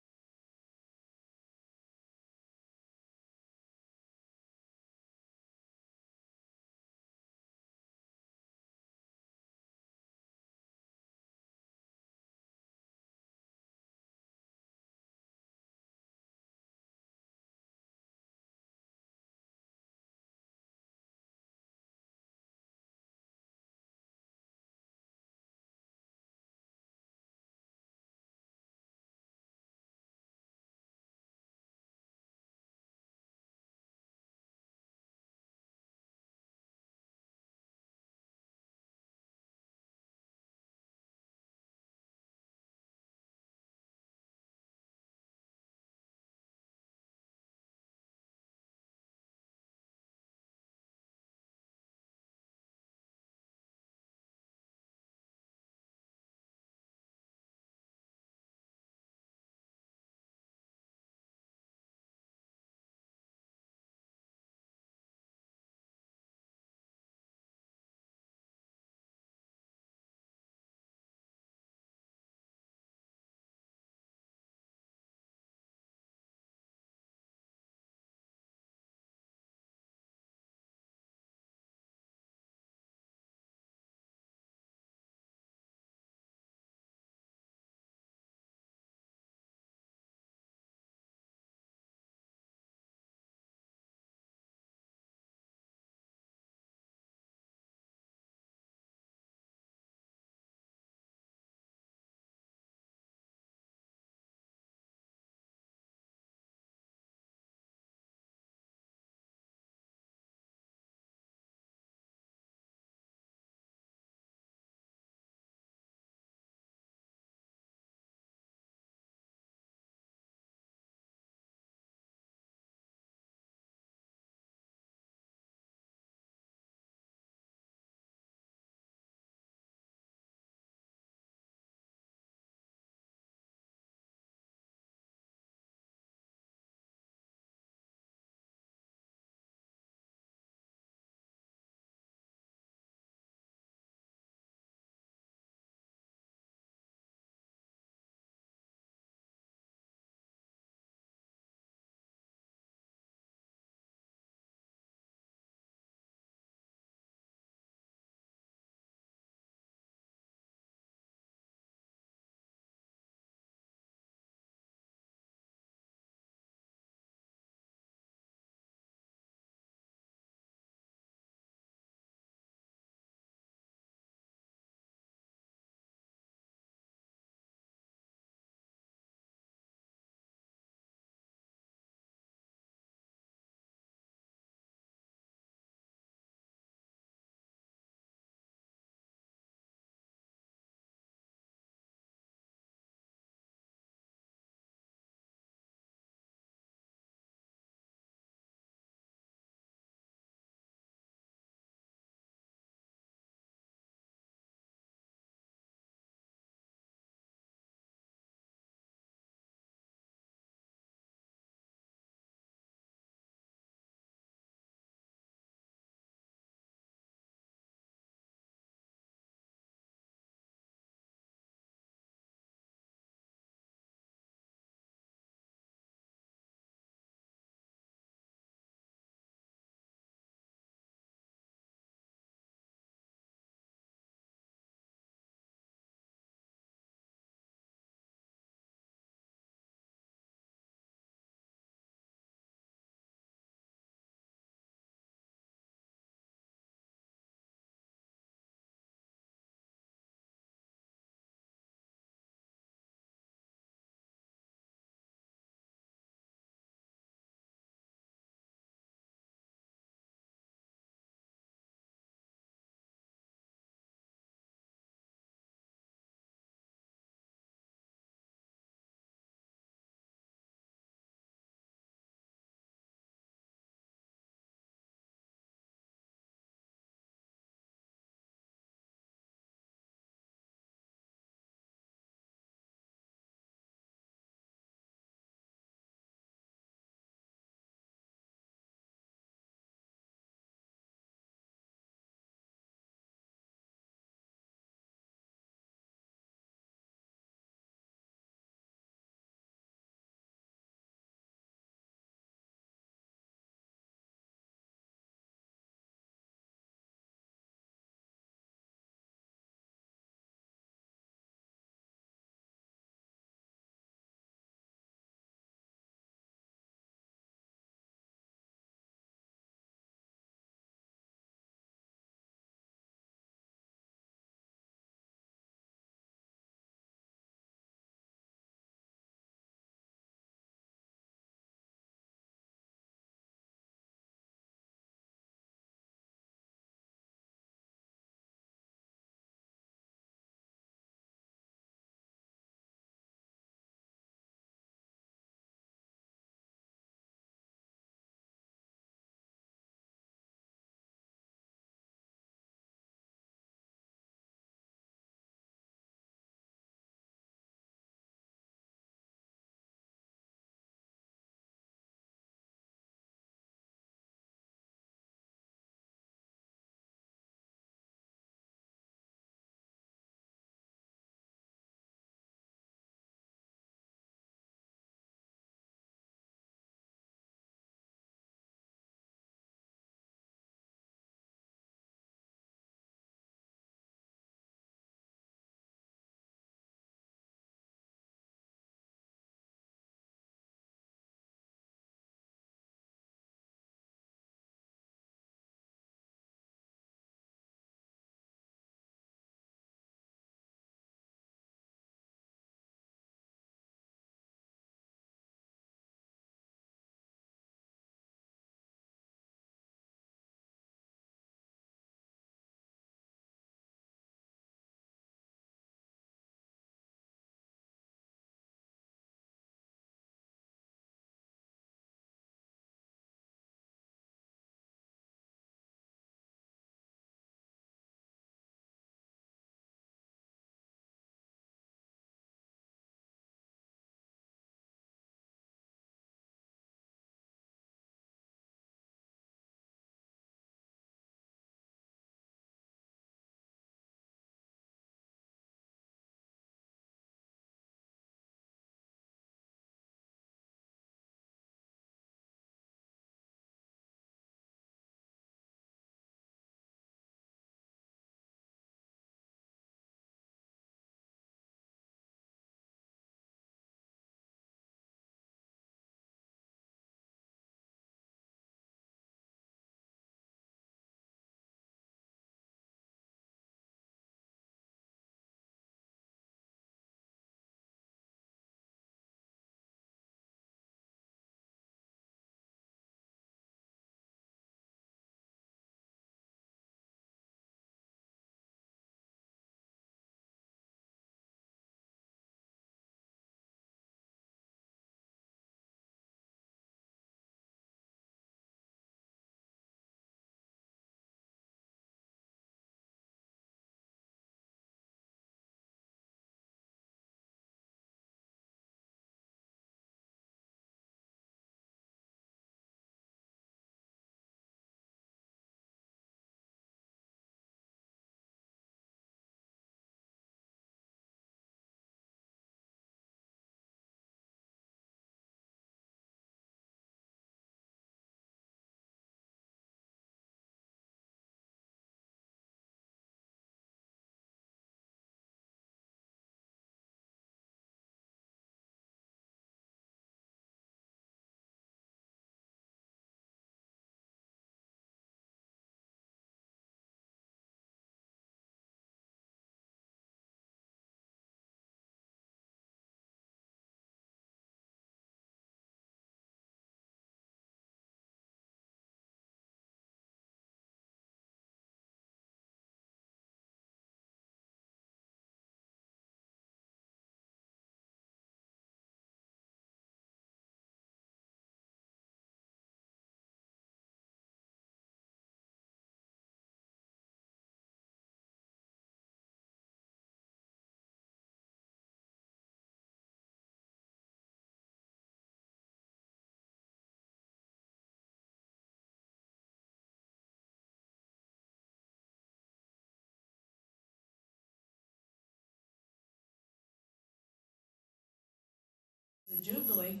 Jubilee,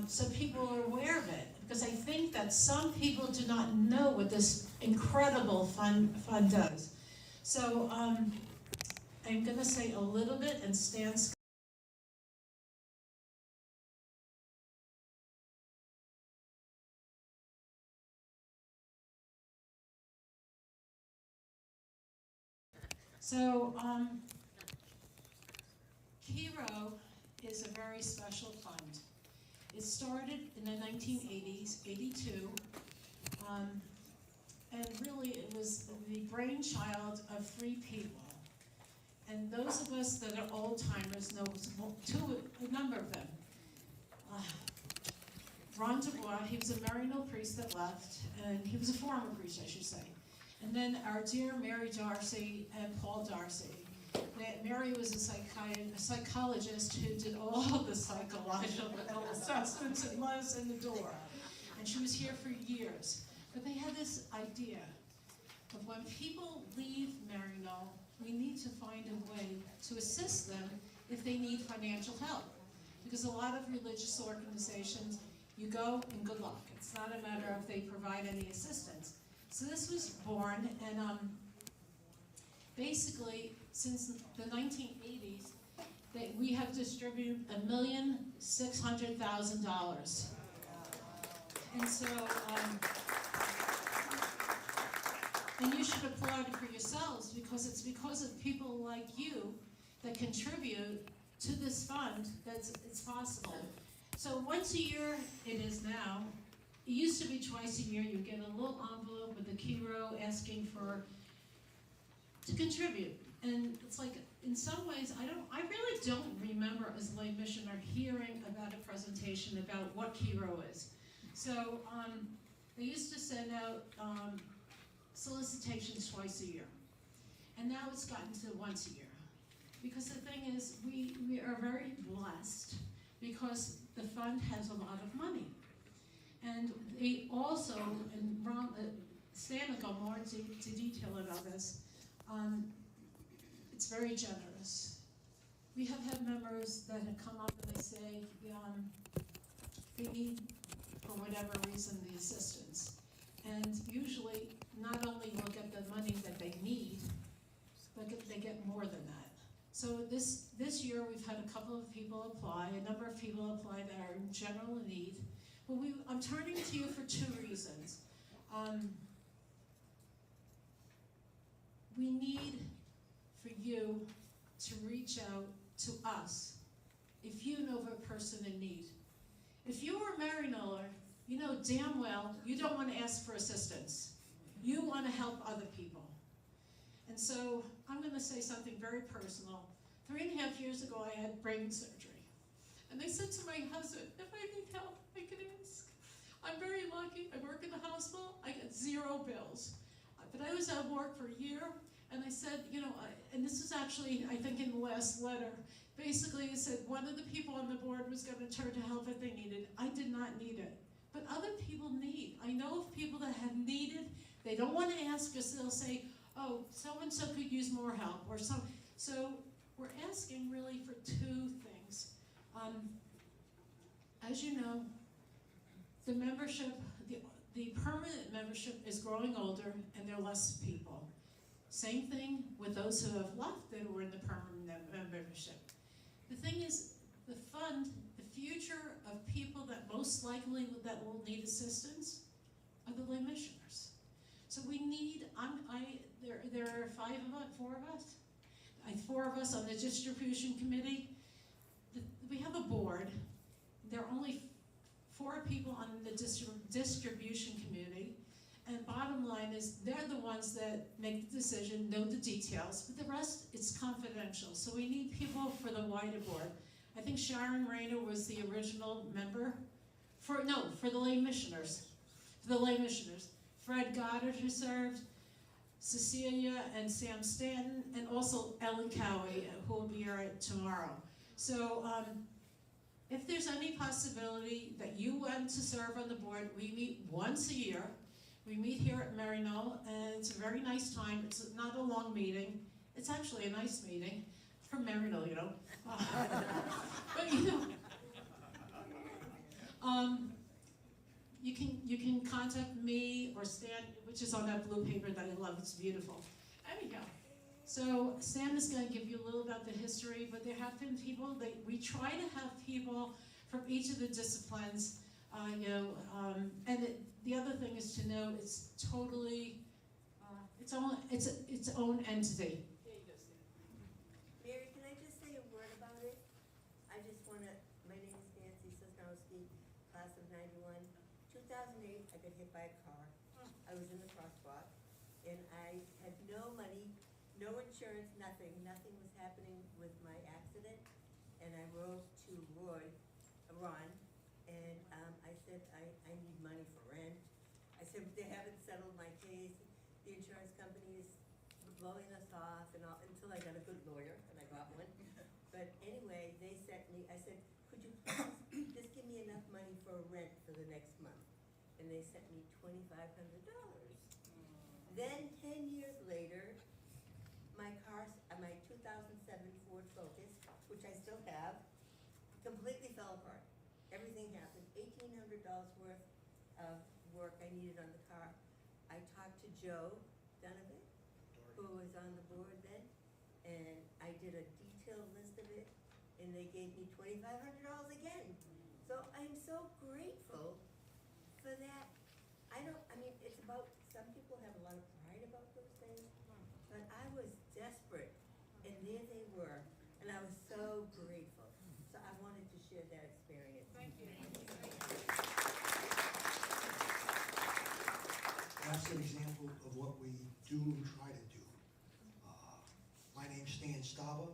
so people are aware of it. Because I think that some people do not know what this incredible fund does. So I'm going to say a little bit, and Stan's So, Kiro is a very special fund. It started in the 1980s, 82, and really it was the brainchild of 3 people. And those of us that are old-timers know a number of them. Ron Dubois, he was a Maryknoll priest that left, and he was a former priest, I should say. And then our dear Mary Darcy and Paul Darcy. Mary was a psychologist who did all the psychological assessments and let us in the door. And she was here for years. But they had this idea of when people leave Maryknoll, we need to find a way to assist them if they need financial help. Because a lot of religious organizations, you go and good luck. It's not a matter of they provide any assistance. So this was born, and basically, since the 1980s, we have distributed $1,600,000. And so, and you should applaud for yourselves, because it's because of people like you that contribute to this fund that it's possible. So once a year, it is now. It used to be twice a year. You get a little envelope with a kiro asking to contribute. And it's like, in some ways, I really don't remember as a lay missioner hearing about a presentation about what kiro is. So they used to send out solicitations twice a year. And now it's gotten to once a year. Because the thing is, we are very blessed because the fund has a lot of money. And they also, and Stan will go more into detail about this, it's very generous. We have had members that have come up and they say they need, for whatever reason, the assistance. And usually, not only will get the money that they need, but they get more than that. So this year, we've had a couple of people apply, a number of people apply that are in general need. But I'm turning to you for 2 reasons. We need for you to reach out to us if you know of a person in need. If you are a Maryknoller, you know damn well you don't want to ask for assistance. You want to help other people. And so I'm going to say something very personal. 3.5 years ago, I had brain surgery. And they said to my husband, if I need help, I can ask. I'm very lucky. I work in the hospital. I get 0 bills. But I was out of work for a year, and I said, and this is actually, I think, in the last letter. Basically, it said one of the people on the board was going to turn to help if they needed. I did not need it. But other people need. I know of people that have needed. They don't want to ask us. They'll say, oh, so-and-so could use more help. Or so we're asking really for 2 things. As you know, the membership, the permanent membership is growing older, and there are less people. Same thing with those who have left that were in the permanent membership. The thing is, the fund, the future of people that most likely that will need assistance are the lay missioners. So we need, there are 4 of us. 4 of us on the distribution committee. We have a board. There are only 4 people on the distribution committee. And bottom line is, they're the ones that make the decision, know the details, but the rest, it's confidential. So we need people for the wider board. I think Sharon Rayner was the original member for the lay missioners. For the lay missioners. Fred Goddard, who served, Cecilia and Sam Stanton, and also Ellen Cowie, who will be here tomorrow. So if there's any possibility that you want to serve on the board, we meet once a year. We meet here at Maryknoll, and it's a very nice time. It's not a long meeting. It's actually a nice meeting from Maryknoll, But contact me or Stan, which is on that blue paper that I love. It's beautiful. Anyhow, so Sam is going to give you a little about the history, but there have been people, we try to have people from each of the disciplines, the other thing is to know it's totally, its own entity. Mary, can I just say a word about it? I just want to, my name is Nancy Sosnowski, class of 91. 2008, I got hit by a car. I was in the crosswalk, and I had no money, no insurance, nothing. Nothing was happening with my accident, and I wrote to Ron, and I said, I need money for rent. I said, they haven't settled my case. The insurance company is blowing us off and all, until I got a good lawyer, and I got one. But anyway, they sent me, I said, could you please just give me enough money for rent for the next month? And they sent me $2,500. Then 10 years later, my 2007 Ford Focus, which I still have, completely fell apart. Everything happened. $1,800 worth of work I needed on the car. I talked to Joe Donovan, who was on the board then, and I did a detailed list of it, and they gave me $2,500 again. So I'm so grateful for that. It's about, some people have a lot of pride about those things, but I was desperate, and there they were, and I was so grateful. So I wanted to share that experience. Thank you. That's an example of what we do and try to do. My name's Stan Stava,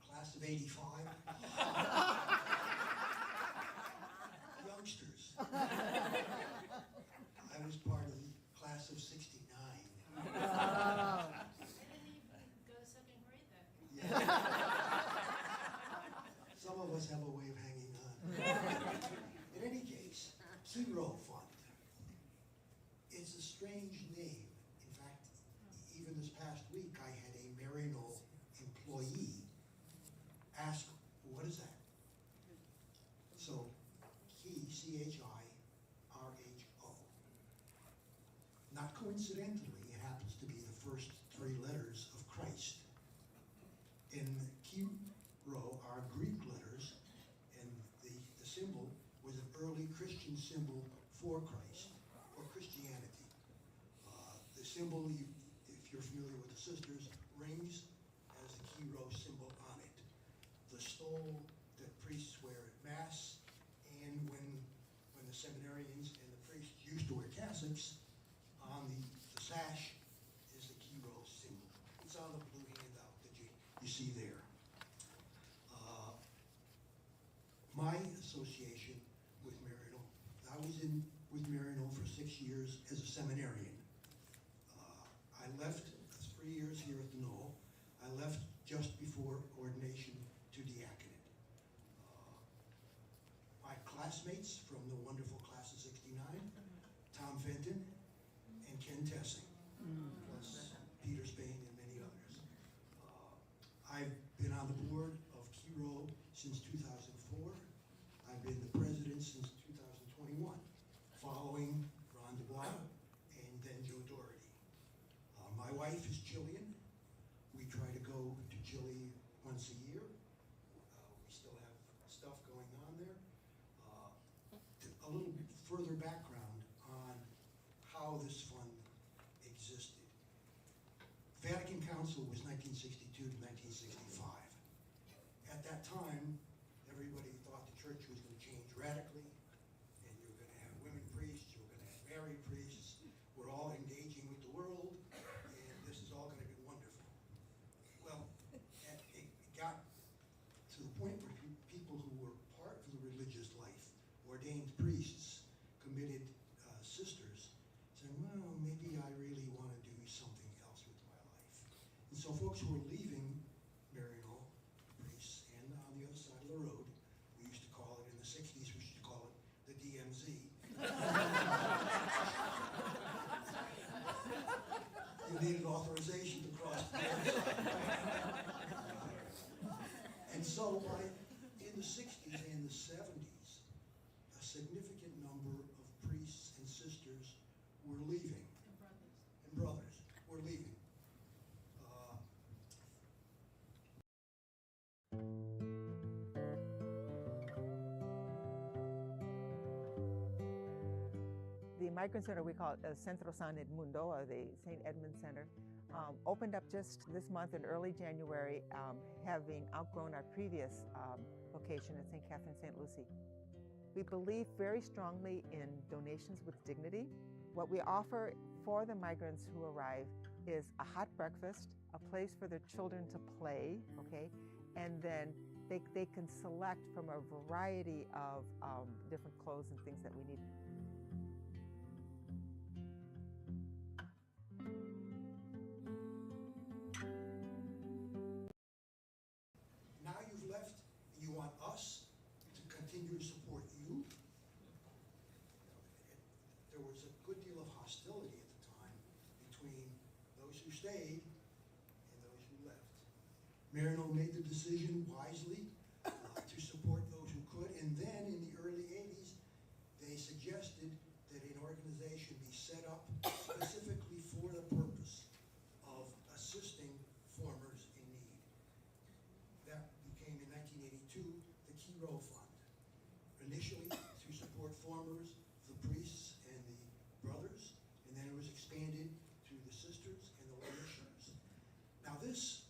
class of 85. Youngsters. I was part of the class of 69. I didn't even go to second grade then. Yeah. Some of us have a way of hanging on. In any case, Hero Fund. It's a strange name. In fact, even this past week, I had a Maryknoll employee ask, what is that? So, C-H-I-R-H-O. Not coincidentally, it happens to be the first 3 letters of Christ. In Kiro are Greek letters, and the symbol was an early Christian symbol for Christ, or Christianity. The symbol, if you're familiar with the sisters, rings as a Kiro symbol on it. The stole that priests wear at Mass, and when the seminarians and the priests used to wear cassocks, on the sash is the Kiro symbol. It's on the blue handout that you see there. My association with Maryknoll, I was with Maryknoll for 6 years as a seminarian. I left 3 years here at the Knoll. I left just before ordination to diaconate. My classmates from the wonderful class of 69, Tom Fenton and Ken Tessing, plus Peter Spain and many others. I've been on the board of Kiro since 2004. I've been the president since 2021, following Ron Dubois and then Joe Doherty. My wife is Chilean. We try to go to Chile once a year. We still have stuff going on there. A little further background on how this fund existed. Vatican Council was 1962 to 1965. At that time, everybody thought the church was going to change radically, and you were going to have women priests, you were going to have married priests. We're all engaging with the world, and this is all going to be wonderful. Well, it got to the point where people who were part of the religious life, ordained priests, committed sisters, saying, well, maybe I really want to do something else with my life. And so folks who were leaving Maryknoll, priests, and on the other side of the road, we used to call it, in the 60s, we used to call it the DMZ. You needed authorization to cross the other side. And so in the 60s and the 70s, a significant number of priests and sisters we're leaving. And brothers, we're leaving. The Migrant Center, we call it Centro San Edmundo, or the St. Edmund Center, opened up just this month in early January, having outgrown our previous location at St. Catherine, St. Lucie. We believe very strongly in donations with dignity. What we offer for the migrants who arrive is a hot breakfast, a place for their children to play, okay, and then they can select from a variety of different clothes and things that we need. Now you've left, and you want us to continue to support you. There was a good deal of hostility at the time between those who stayed and those who left. Maryknoll made the decision wisely to support those who could, and then in the early 80s, they suggested that an organization be set up specifically for the purpose of assisting formers in need. That became, in 1982, the Key Row Fund. Initially, to support formers, the priests, and the brothers, and then it was expanded to the sisters and the lay missioners. Now this,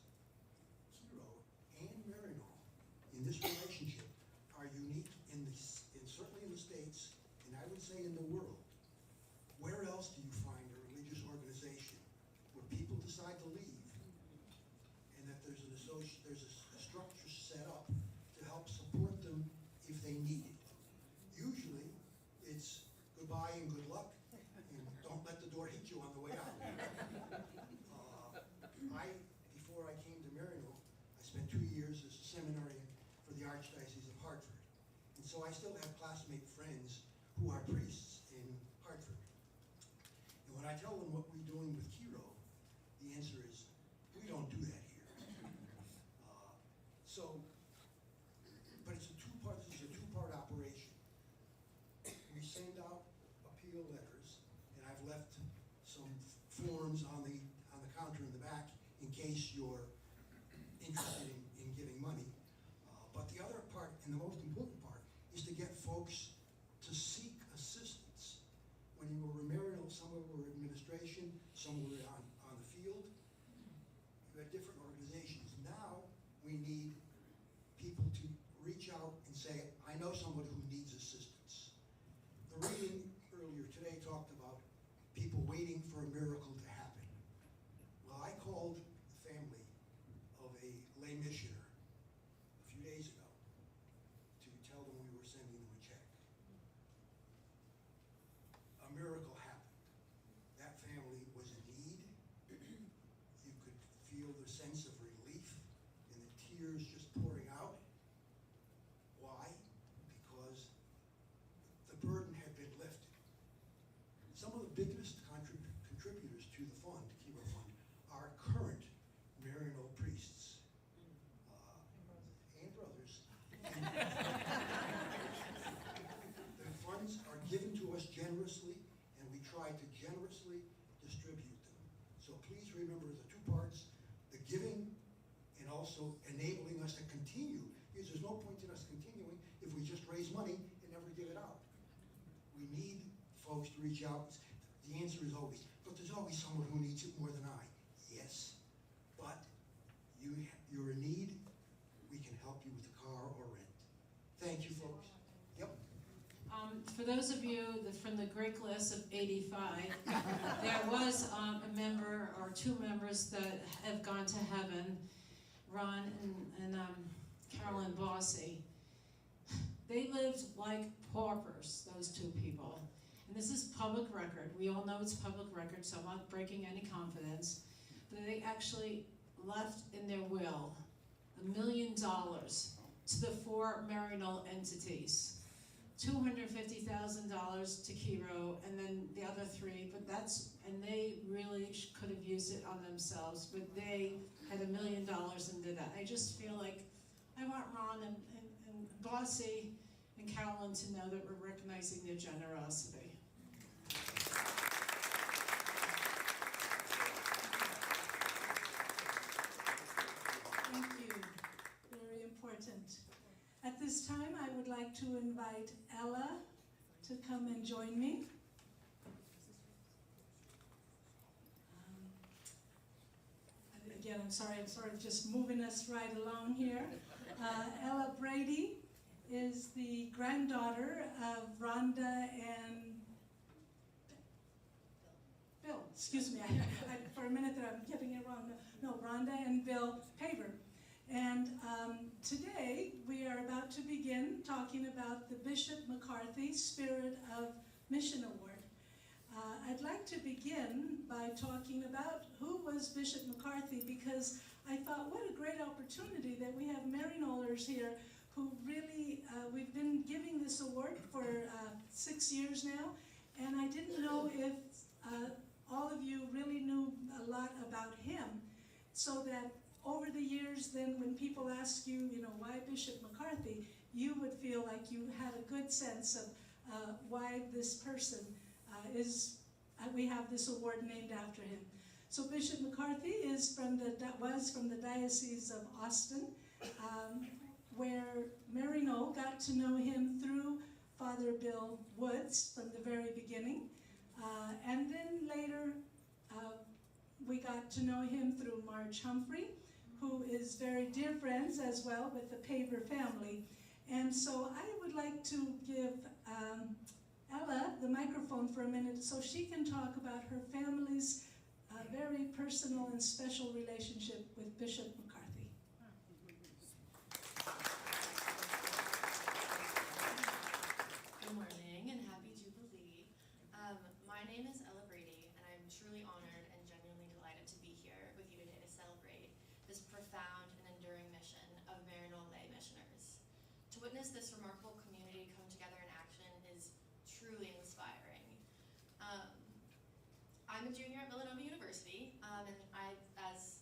Key Row and Maryknoll, in this relationship, are unique certainly in the States, and I would say in the world. Where else do you find a religious organization where people decide to leave, and that there's a structure set up to help support them if they need it? Usually, it's goodbye and good luck, and don't let the door hit you on the way out. Before I came to Maryknoll, I spent 2 years as a seminarian for the Archdiocese of Hartford. And so I still have classmate friends who are priests in Hartford. And when I tell them what we're doing with Key Row, the answer is, we don't do that here. But this is a two-part operation. We send out appeal letters, and I've left some forms on the counter in the back in case you're interested in giving money. But the other part, and the most important part, is to get folks to seek assistance. When you were in Maryknoll, some were administration, some were on the field. You had different organizations. Now we need people to reach out and say, I know somebody who needs assistance. The reading earlier today talked about people waiting for a miracle to happen. Well, I called the family of a lay missioner a few days ago to tell them we were sending them a check. A miracle happened. That family was in need. You could feel the sense of relief and the tears just pouring out. Why? Because the burden had been lifted. Some of the biggest contributors to the fund, Key Row Fund, are current Maryknoll priests and brothers. The funds are given to us generously, and we try to generously distribute them. So please remember the two parts, the giving and also enabling us to continue, because there's no point in us continuing if we just raise money and never give it out. We need folks to reach out. The answer is always, but there's always someone who needs it more than I. Yes, but you're in need, we can help you with the car or rent. Thank you, folks. Yep. For those of you from the great class of '85, there was a member or two members that have gone to heaven, Ron and Carolyn Bossy. They lived like paupers, those two people. And this is public record. We all know it's public record, so I'm not breaking any confidence. But they actually left in their will $1 million to the 4 Maryknoll entities. $250,000 to Key Row, and then the other 3, and they really could have used it on themselves, but they had $1 million and did that. I just feel like I want Ron and Bossy and Carolyn to know that we're recognizing their generosity. this time, I would like to invite Ella to come and join me. Again, I'm sorry, I'm sort of just moving us right along here. Ella Brady is the granddaughter of Rhonda and Bill. Excuse me, for a minute there I'm getting it wrong. No, Rhonda and Bill Paver. And today we are about to begin talking about the Bishop McCarthy Spirit of Mission Award. I'd like to begin by talking about who was Bishop McCarthy, because I thought what a great opportunity that we have Maryknollers here who really, we've been giving this award for 6 years now, and I didn't know if all of you really knew a lot about him, so that over the years then when people ask you, why Bishop McCarthy, you would feel like you had a good sense of why this person we have this award named after him. So Bishop McCarthy was from the Diocese of Austin, where Maryknoll got to know him through Father Bill Woods from the very beginning. And then later, we got to know him through Marge Humphrey, who is very dear friends as well with the Paver family. And so I would like to give Ella the microphone for a minute so she can talk about her family's very personal and special relationship with Bishop McCarthy. Good morning and happy Jubilee. My name is Ella Brady, and I'm truly honored and genuinely delighted to be here with you today to celebrate this profound and enduring mission of Maryknoll Lay Missioners. To witness this remarkable community come together in action is truly inspiring. I'm a junior at Villanova University, and as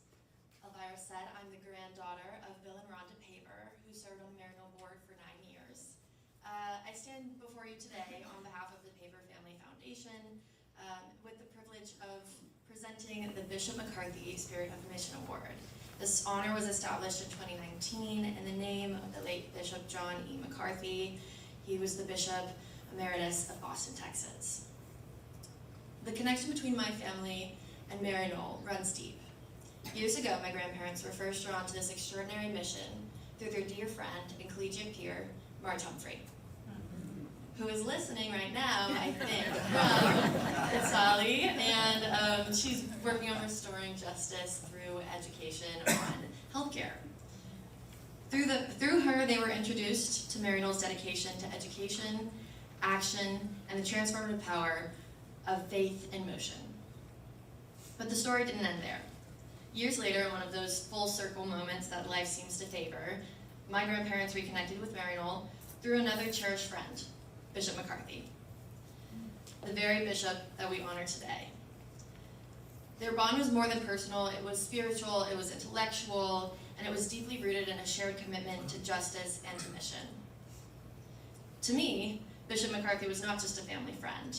Elvira said, I'm the granddaughter of Bill and Rhonda Paver, who served on the Maryknoll board for 9 years. I stand before you today on behalf of the Paver Family Foundation with the privilege of presenting the Bishop McCarthy Spirit of Mission Award. This honor was established in 2019 in the name of the late Bishop John E. McCarthy. He was the Bishop Emeritus of Austin, Texas. The connection between my family and Maryknoll runs deep. Years ago, my grandparents were first drawn to this extraordinary mission through their dear friend and collegiate peer, Marge Humphrey, who is listening right now, I think, from Italy, and she's working on restoring justice through education on healthcare. Through her, they were introduced to Maryknoll's dedication to education, action, and the transformative power of faith in motion. But the story didn't end there. Years later, in one of those full circle moments that life seems to favor, my grandparents reconnected with Maryknoll through another cherished friend, Bishop McCarthy, the very bishop that we honor today. Their bond was more than personal, it was spiritual, it was intellectual, and it was deeply rooted in a shared commitment to justice and to mission. To me, Bishop McCarthy was not just a family friend.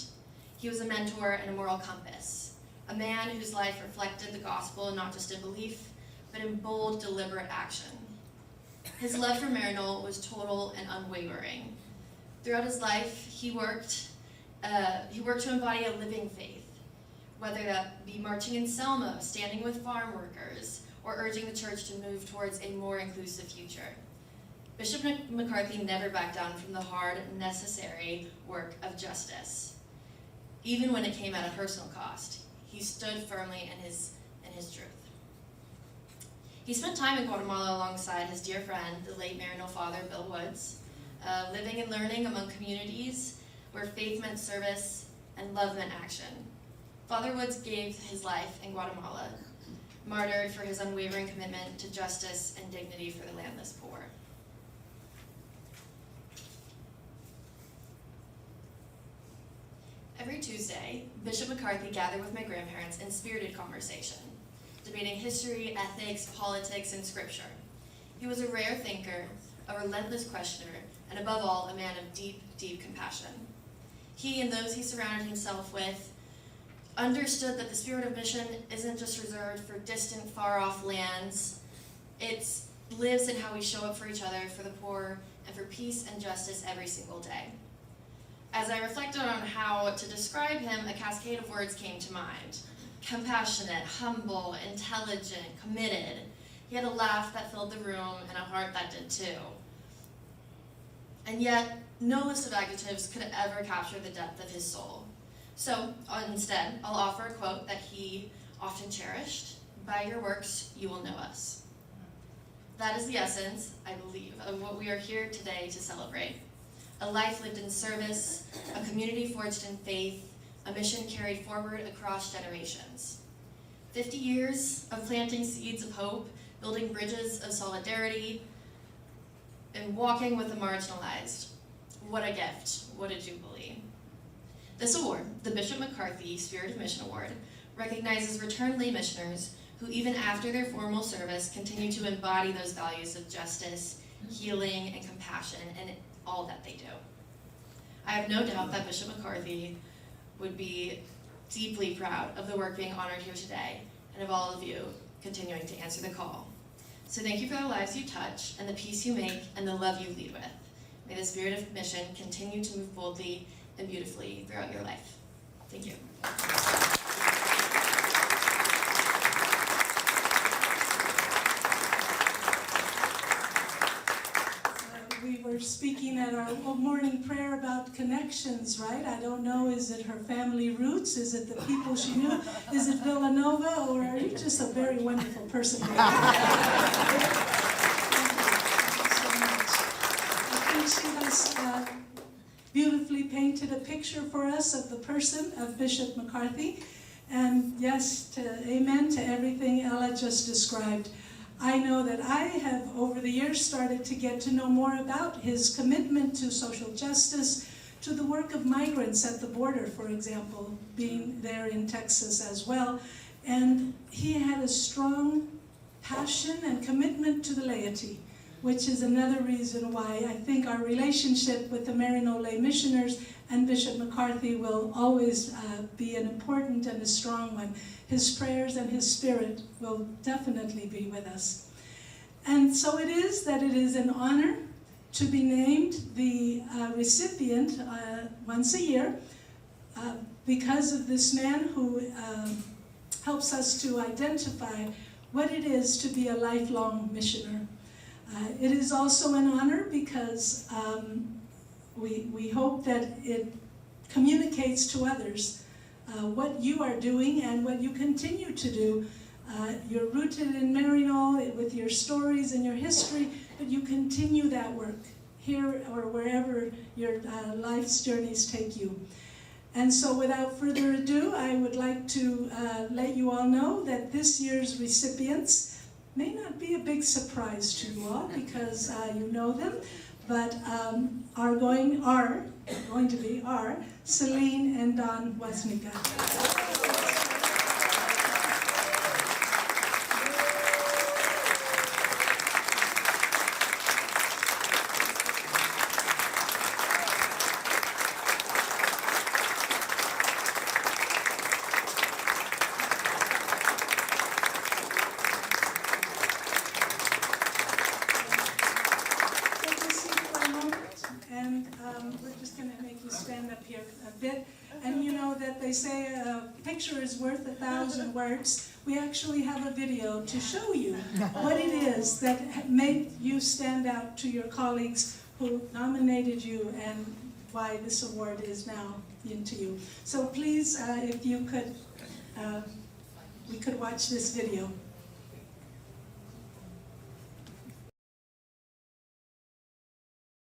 He was a mentor and a moral compass, a man whose life reflected the gospel not just in belief, but in bold, deliberate action. His love for Maryknoll was total and unwavering. Throughout his life, he worked to embody a living faith, whether that be marching in Selma, standing with farm workers, or urging the church to move towards a more inclusive future. Bishop McCarthy never backed down from the hard, necessary work of justice. Even when it came at a personal cost, he stood firmly in his truth. He spent time in Guatemala alongside his dear friend, the late Maryknoll father, Bill Woods, living and learning among communities where faith meant service and love meant action. Father Woods gave his life in Guatemala, martyred for his unwavering commitment to justice and dignity for the landless poor. Every Tuesday, Bishop McCarthy gathered with my grandparents in spirited conversation, debating history, ethics, politics, and scripture. He was a rare thinker, a relentless questioner, and above all, a man of deep, deep compassion. He and those he surrounded himself with understood that the spirit of mission isn't just reserved for distant, far-off lands. It lives in how we show up for each other, for the poor, and for peace and justice every single day. As I reflected on how to describe him, a cascade of words came to mind. Compassionate, humble, intelligent, committed. He had a laugh that filled the room and a heart that did too. And yet, no list of adjectives could ever capture the depth of his soul. So, instead, I'll offer a quote that he often cherished: "By your works, you will know us." That is the essence, I believe, of what we are here today to celebrate. A life lived in service, a community forged in faith, a mission carried forward across generations. 50 years of planting seeds of hope, building bridges of solidarity, and walking with the marginalized. What a gift, what a jubilee. This award, the Bishop McCarthy Spirit of Mission Award, recognizes returned lay missioners who, even after their formal service, continue to embody those values of justice, healing, and compassion in all that they do. I have no doubt that Bishop McCarthy would be deeply proud of the work being honored here today, and of all of you continuing to answer the call. So thank you for the lives you touch, and the peace you make, and the love you lead with. May the spirit of mission continue to move boldly and beautifully throughout your life. Thank you. We were speaking at our morning prayer about connections, right? I don't know, is it her family roots? Is it the people she knew? Is it Villanova? Or are you just a very wonderful person? Thank you so much. I think she has beautifully painted a picture for us of the person of Bishop McCarthy. And yes, amen to everything Ella just described. I know that I have, over the years, started to get to know more about his commitment to social justice, to the work of migrants at the border, for example, being there in Texas as well. And he had a strong passion and commitment to the laity, which is another reason why I think our relationship with the Maryknoll Lay Missioners and Bishop McCarthy will always be an important and a strong one. His prayers and his spirit will definitely be with us. And so it is that it is an honor to be named the recipient once a year because of this man who helps us to identify what it is to be a lifelong missioner. It is also an honor because we hope that it communicates to others what you are doing and what you continue to do. You're rooted in Maryknoll with your stories and your history, but you continue that work here or wherever your life's journeys take you. And so without further ado, I would like to let you all know that this year's recipients may not be a big surprise to you all because you know them, but are going to be Celine and Don Wasnica. They say a picture is worth 1,000 words. We actually have a video to show you what it is that made you stand out to your colleagues who nominated you and why this award is now into you. So please, if you could, we could watch this video.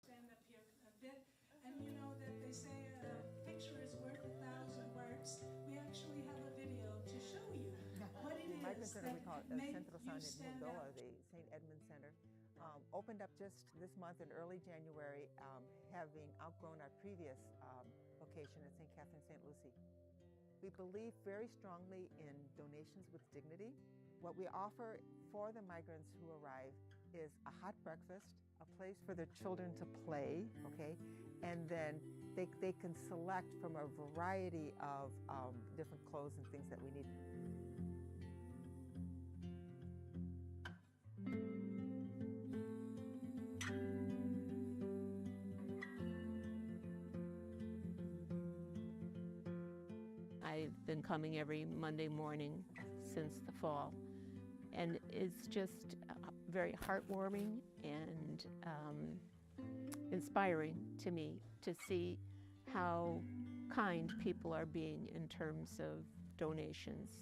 Stand up here a bit, and you know that they say a picture is worth 1,000 words. We actually have a video to show you what it is Center, we call it the made Centro you San stand Edmundo, out. or the St. Edmund Center, opened up just this month in early January, having outgrown our previous location at St. Catherine, St. Lucie. We believe very strongly in donations with dignity. What we offer for the migrants who arrive is a hot breakfast, a place for their children to play, okay, and then they can select from a variety of different clothes and things that we need. I've been coming every Monday morning since the fall. And it's just very heartwarming and inspiring to me to see how kind people are being in terms of donations.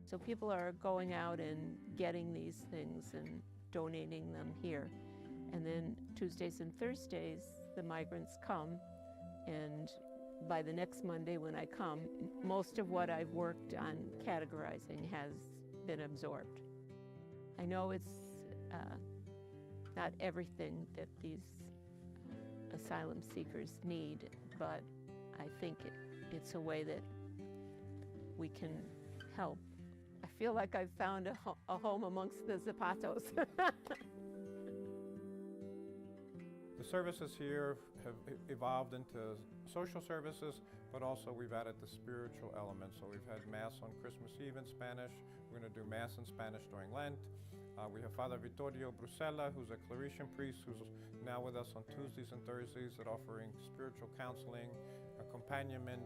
So people are going out and getting these things and donating them here. And then Tuesdays and Thursdays, the migrants come, and by the next Monday when I come, most of what I've worked on categorizing has been absorbed. I know it's not everything that these asylum seekers need, but I think it's a way that we can help. I feel like I've found a home amongst the Zapatos. The services here have evolved into social services, but also we've added the spiritual element. So we've had Mass on Christmas Eve in Spanish. We're going to do Mass in Spanish during Lent. We have Father Vittorio Brusella, who's a Claretian priest, who's now with us on Tuesdays and Thursdays at offering spiritual counseling, accompaniment.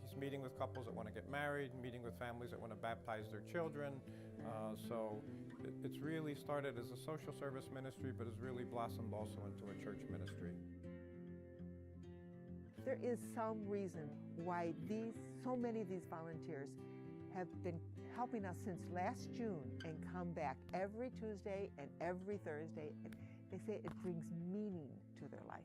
He's meeting with couples that want to get married, meeting with families that want to baptize their children. So it's really started as a social service ministry, but has really blossomed also into a church ministry. There is some reason why so many of these volunteers have been helping us since last June and come back every Tuesday and every Thursday. And they say it brings meaning to their life.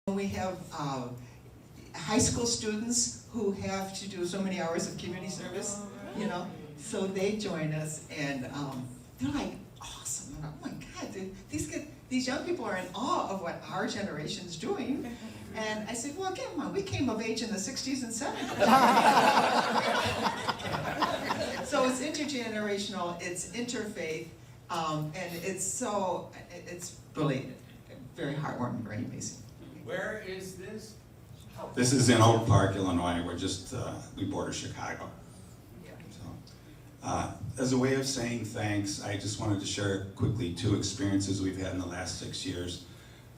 We have high school students who have to do so many hours of community service, you know, so they join us, and they're like, awesome. And oh my God, these young people are in awe of what our generation's doing. And I said, well, come on, we came of age in the 60s and 70s. So it's intergenerational, it's interfaith, and it's really very heartwarming, very amazing. Where is this? This is in Oak Park, Illinois. We're just, we border Chicago. So, as a way of saying thanks, I just wanted to share quickly 2 experiences we've had in the last 6 years.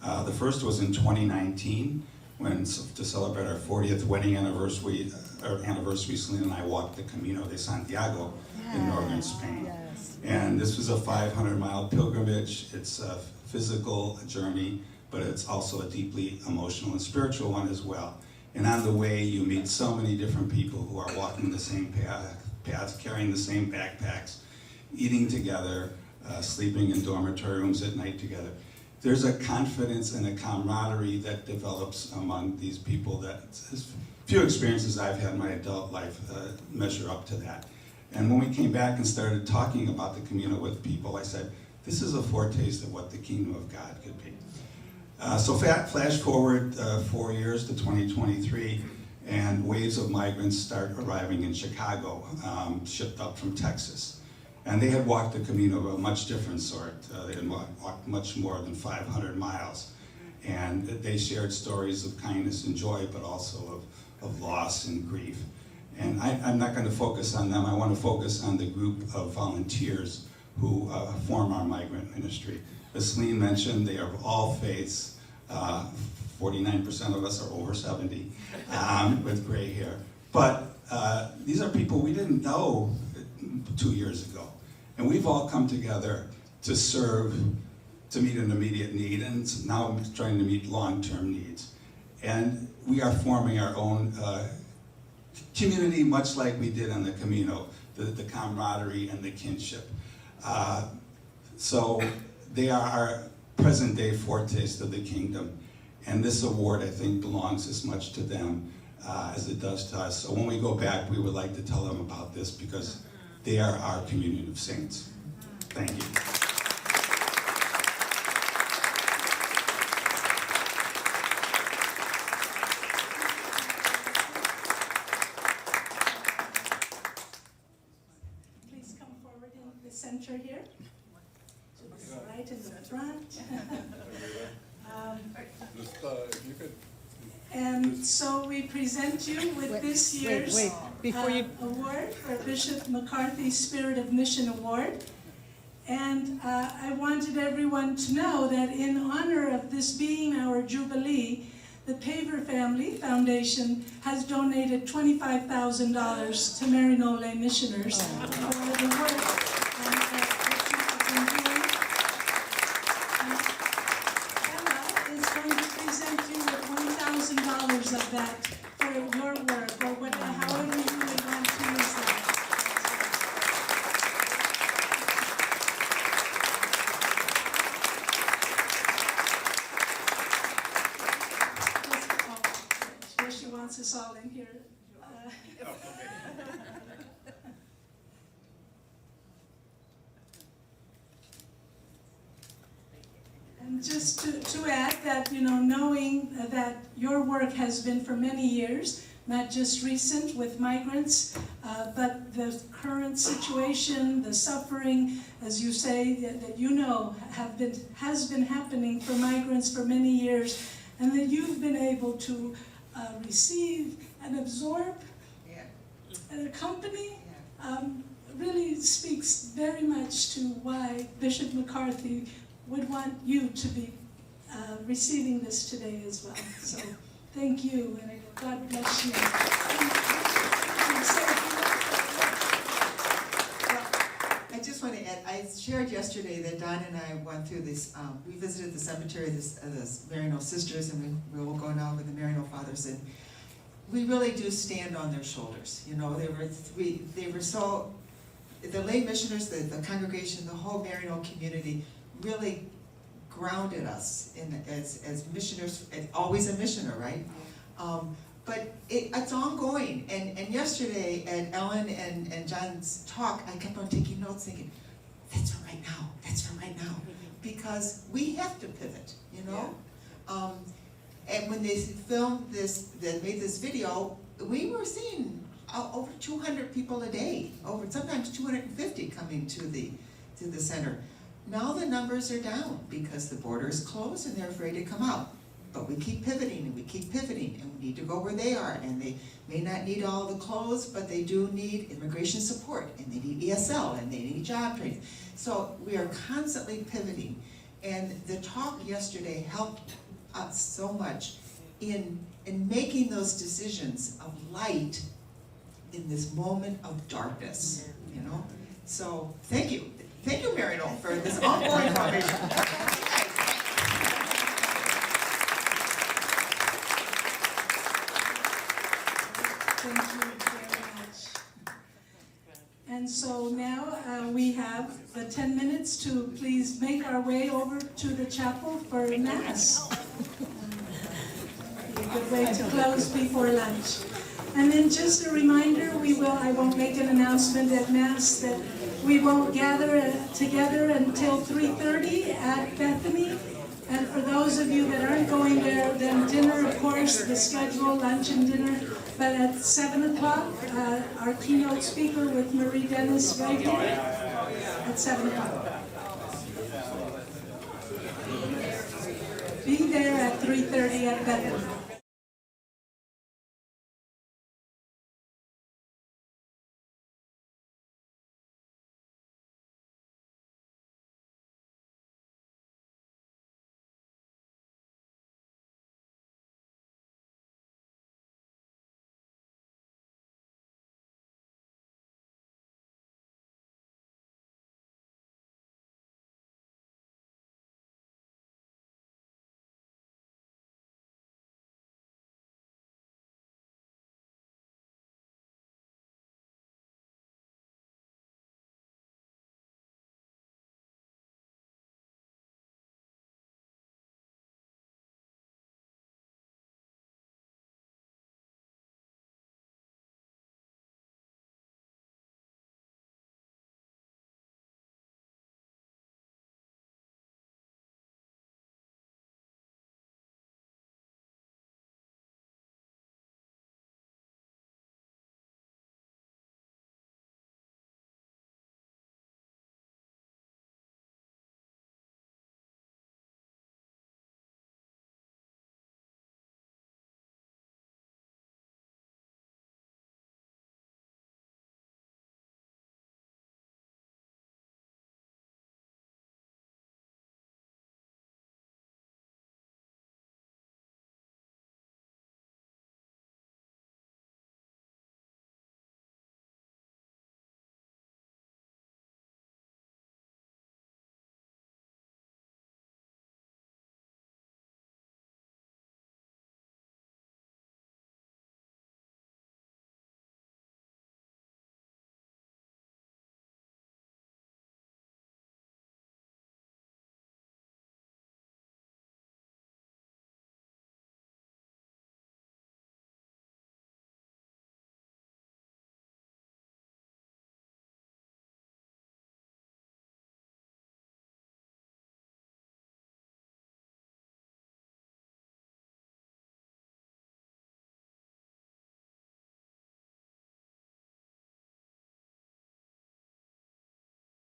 The first was in 2019, when to celebrate our 40th wedding anniversary, Selena and I walked the Camino de Santiago in northern Spain. Yes. And this was a 500-mile pilgrimage. It's a physical journey, but it's also a deeply emotional and spiritual one as well. And on the way, you meet so many different people who are walking the same paths, carrying the same backpacks, eating together, sleeping in dormitory rooms at night together. There's a confidence and a camaraderie that develops among these people that few experiences I've had in my adult life measure up to that. And when we came back and started talking about the Camino with people, I said, this is a foretaste of what the kingdom of God could be. So flash forward 4 years to 2023, and waves of migrants start arriving in Chicago, shipped up from Texas. And they had walked the Camino of a much different sort. They had walked much more than 500 miles. And they shared stories of kindness and joy, but also of loss and grief. And I'm not going to focus on them. I want to focus on the group of volunteers who form our migrant ministry. As Celine mentioned, they are of all faiths. 49% of us are over 70 with gray hair. But these are people we didn't know 2 years ago. And we've all come together to serve, to meet an immediate need, and now trying to meet long-term needs. And we are forming our own community, much like we did on the Camino, the camaraderie and the kinship. So they are our present-day foretaste of the kingdom. And this award, I think, belongs as much to them as it does to us. So when we go back, we would like to tell them about this because they are our communion of saints. Thank you. Please come forward in the center here. Right in the front. And so we present you with this year's award for Bishop McCarthy Spirit of Mission Award. And I wanted everyone to know that in honor of this being our Jubilee, the Paver Family Foundation has donated $25,000 to Maryknoll Lay Missioners for the work that you have been doing. And Ella is going to present you with $1,000 of that for your work, or whatever, however you would want to use that. She wants us all in here. And just to add that, knowing that your work has been for many years, not just recent with migrants, but the current situation, the suffering, as you say, that has been happening for migrants for many years, and that you've been able to receive and absorb and accompany, really speaks very much to why Bishop McCarthy would want you to be receiving this today as well. So thank you, and God bless you. I just want to add, I shared yesterday that Don and I went through this, we visited the cemetery, the Maryknoll sisters, and we will go now with the Maryknoll fathers, and we really do stand on their shoulders. They were so, the lay missioners, the congregation, the whole Maryknoll community really grounded us as missioners, always a missioner, right? But it's ongoing, and yesterday at Ellen and John's talk, I kept on taking notes thinking, that's for right now, because we have to pivot, and when they filmed this, they made this video, we were seeing over 200 people a day, sometimes 250 coming to the center. Now the numbers are down because the border is closed and they're afraid to come out. But we keep pivoting and we keep pivoting, and we need to go where they are, and they may not need all the clothes, but they do need immigration support, and they need ESL, and they need job training. So we are constantly pivoting, and the talk yesterday helped us so much in making those decisions of light in this moment of darkness, So thank you, Maryknoll, for this ongoing foundation. Thank you very much. And so now we have the 10 minutes to please make our way over to the chapel for Mass. Be a good way to close before lunch. And then just a reminder, I won't make an announcement at Mass that we won't gather together until 3:30 at Bethany. And for those of you that aren't going there, then dinner, of course, the schedule, lunch and dinner. But at 7 o'clock, our keynote speaker with Marie Dennis right here at 7 o'clock. Be there at 3:30 at Bethany.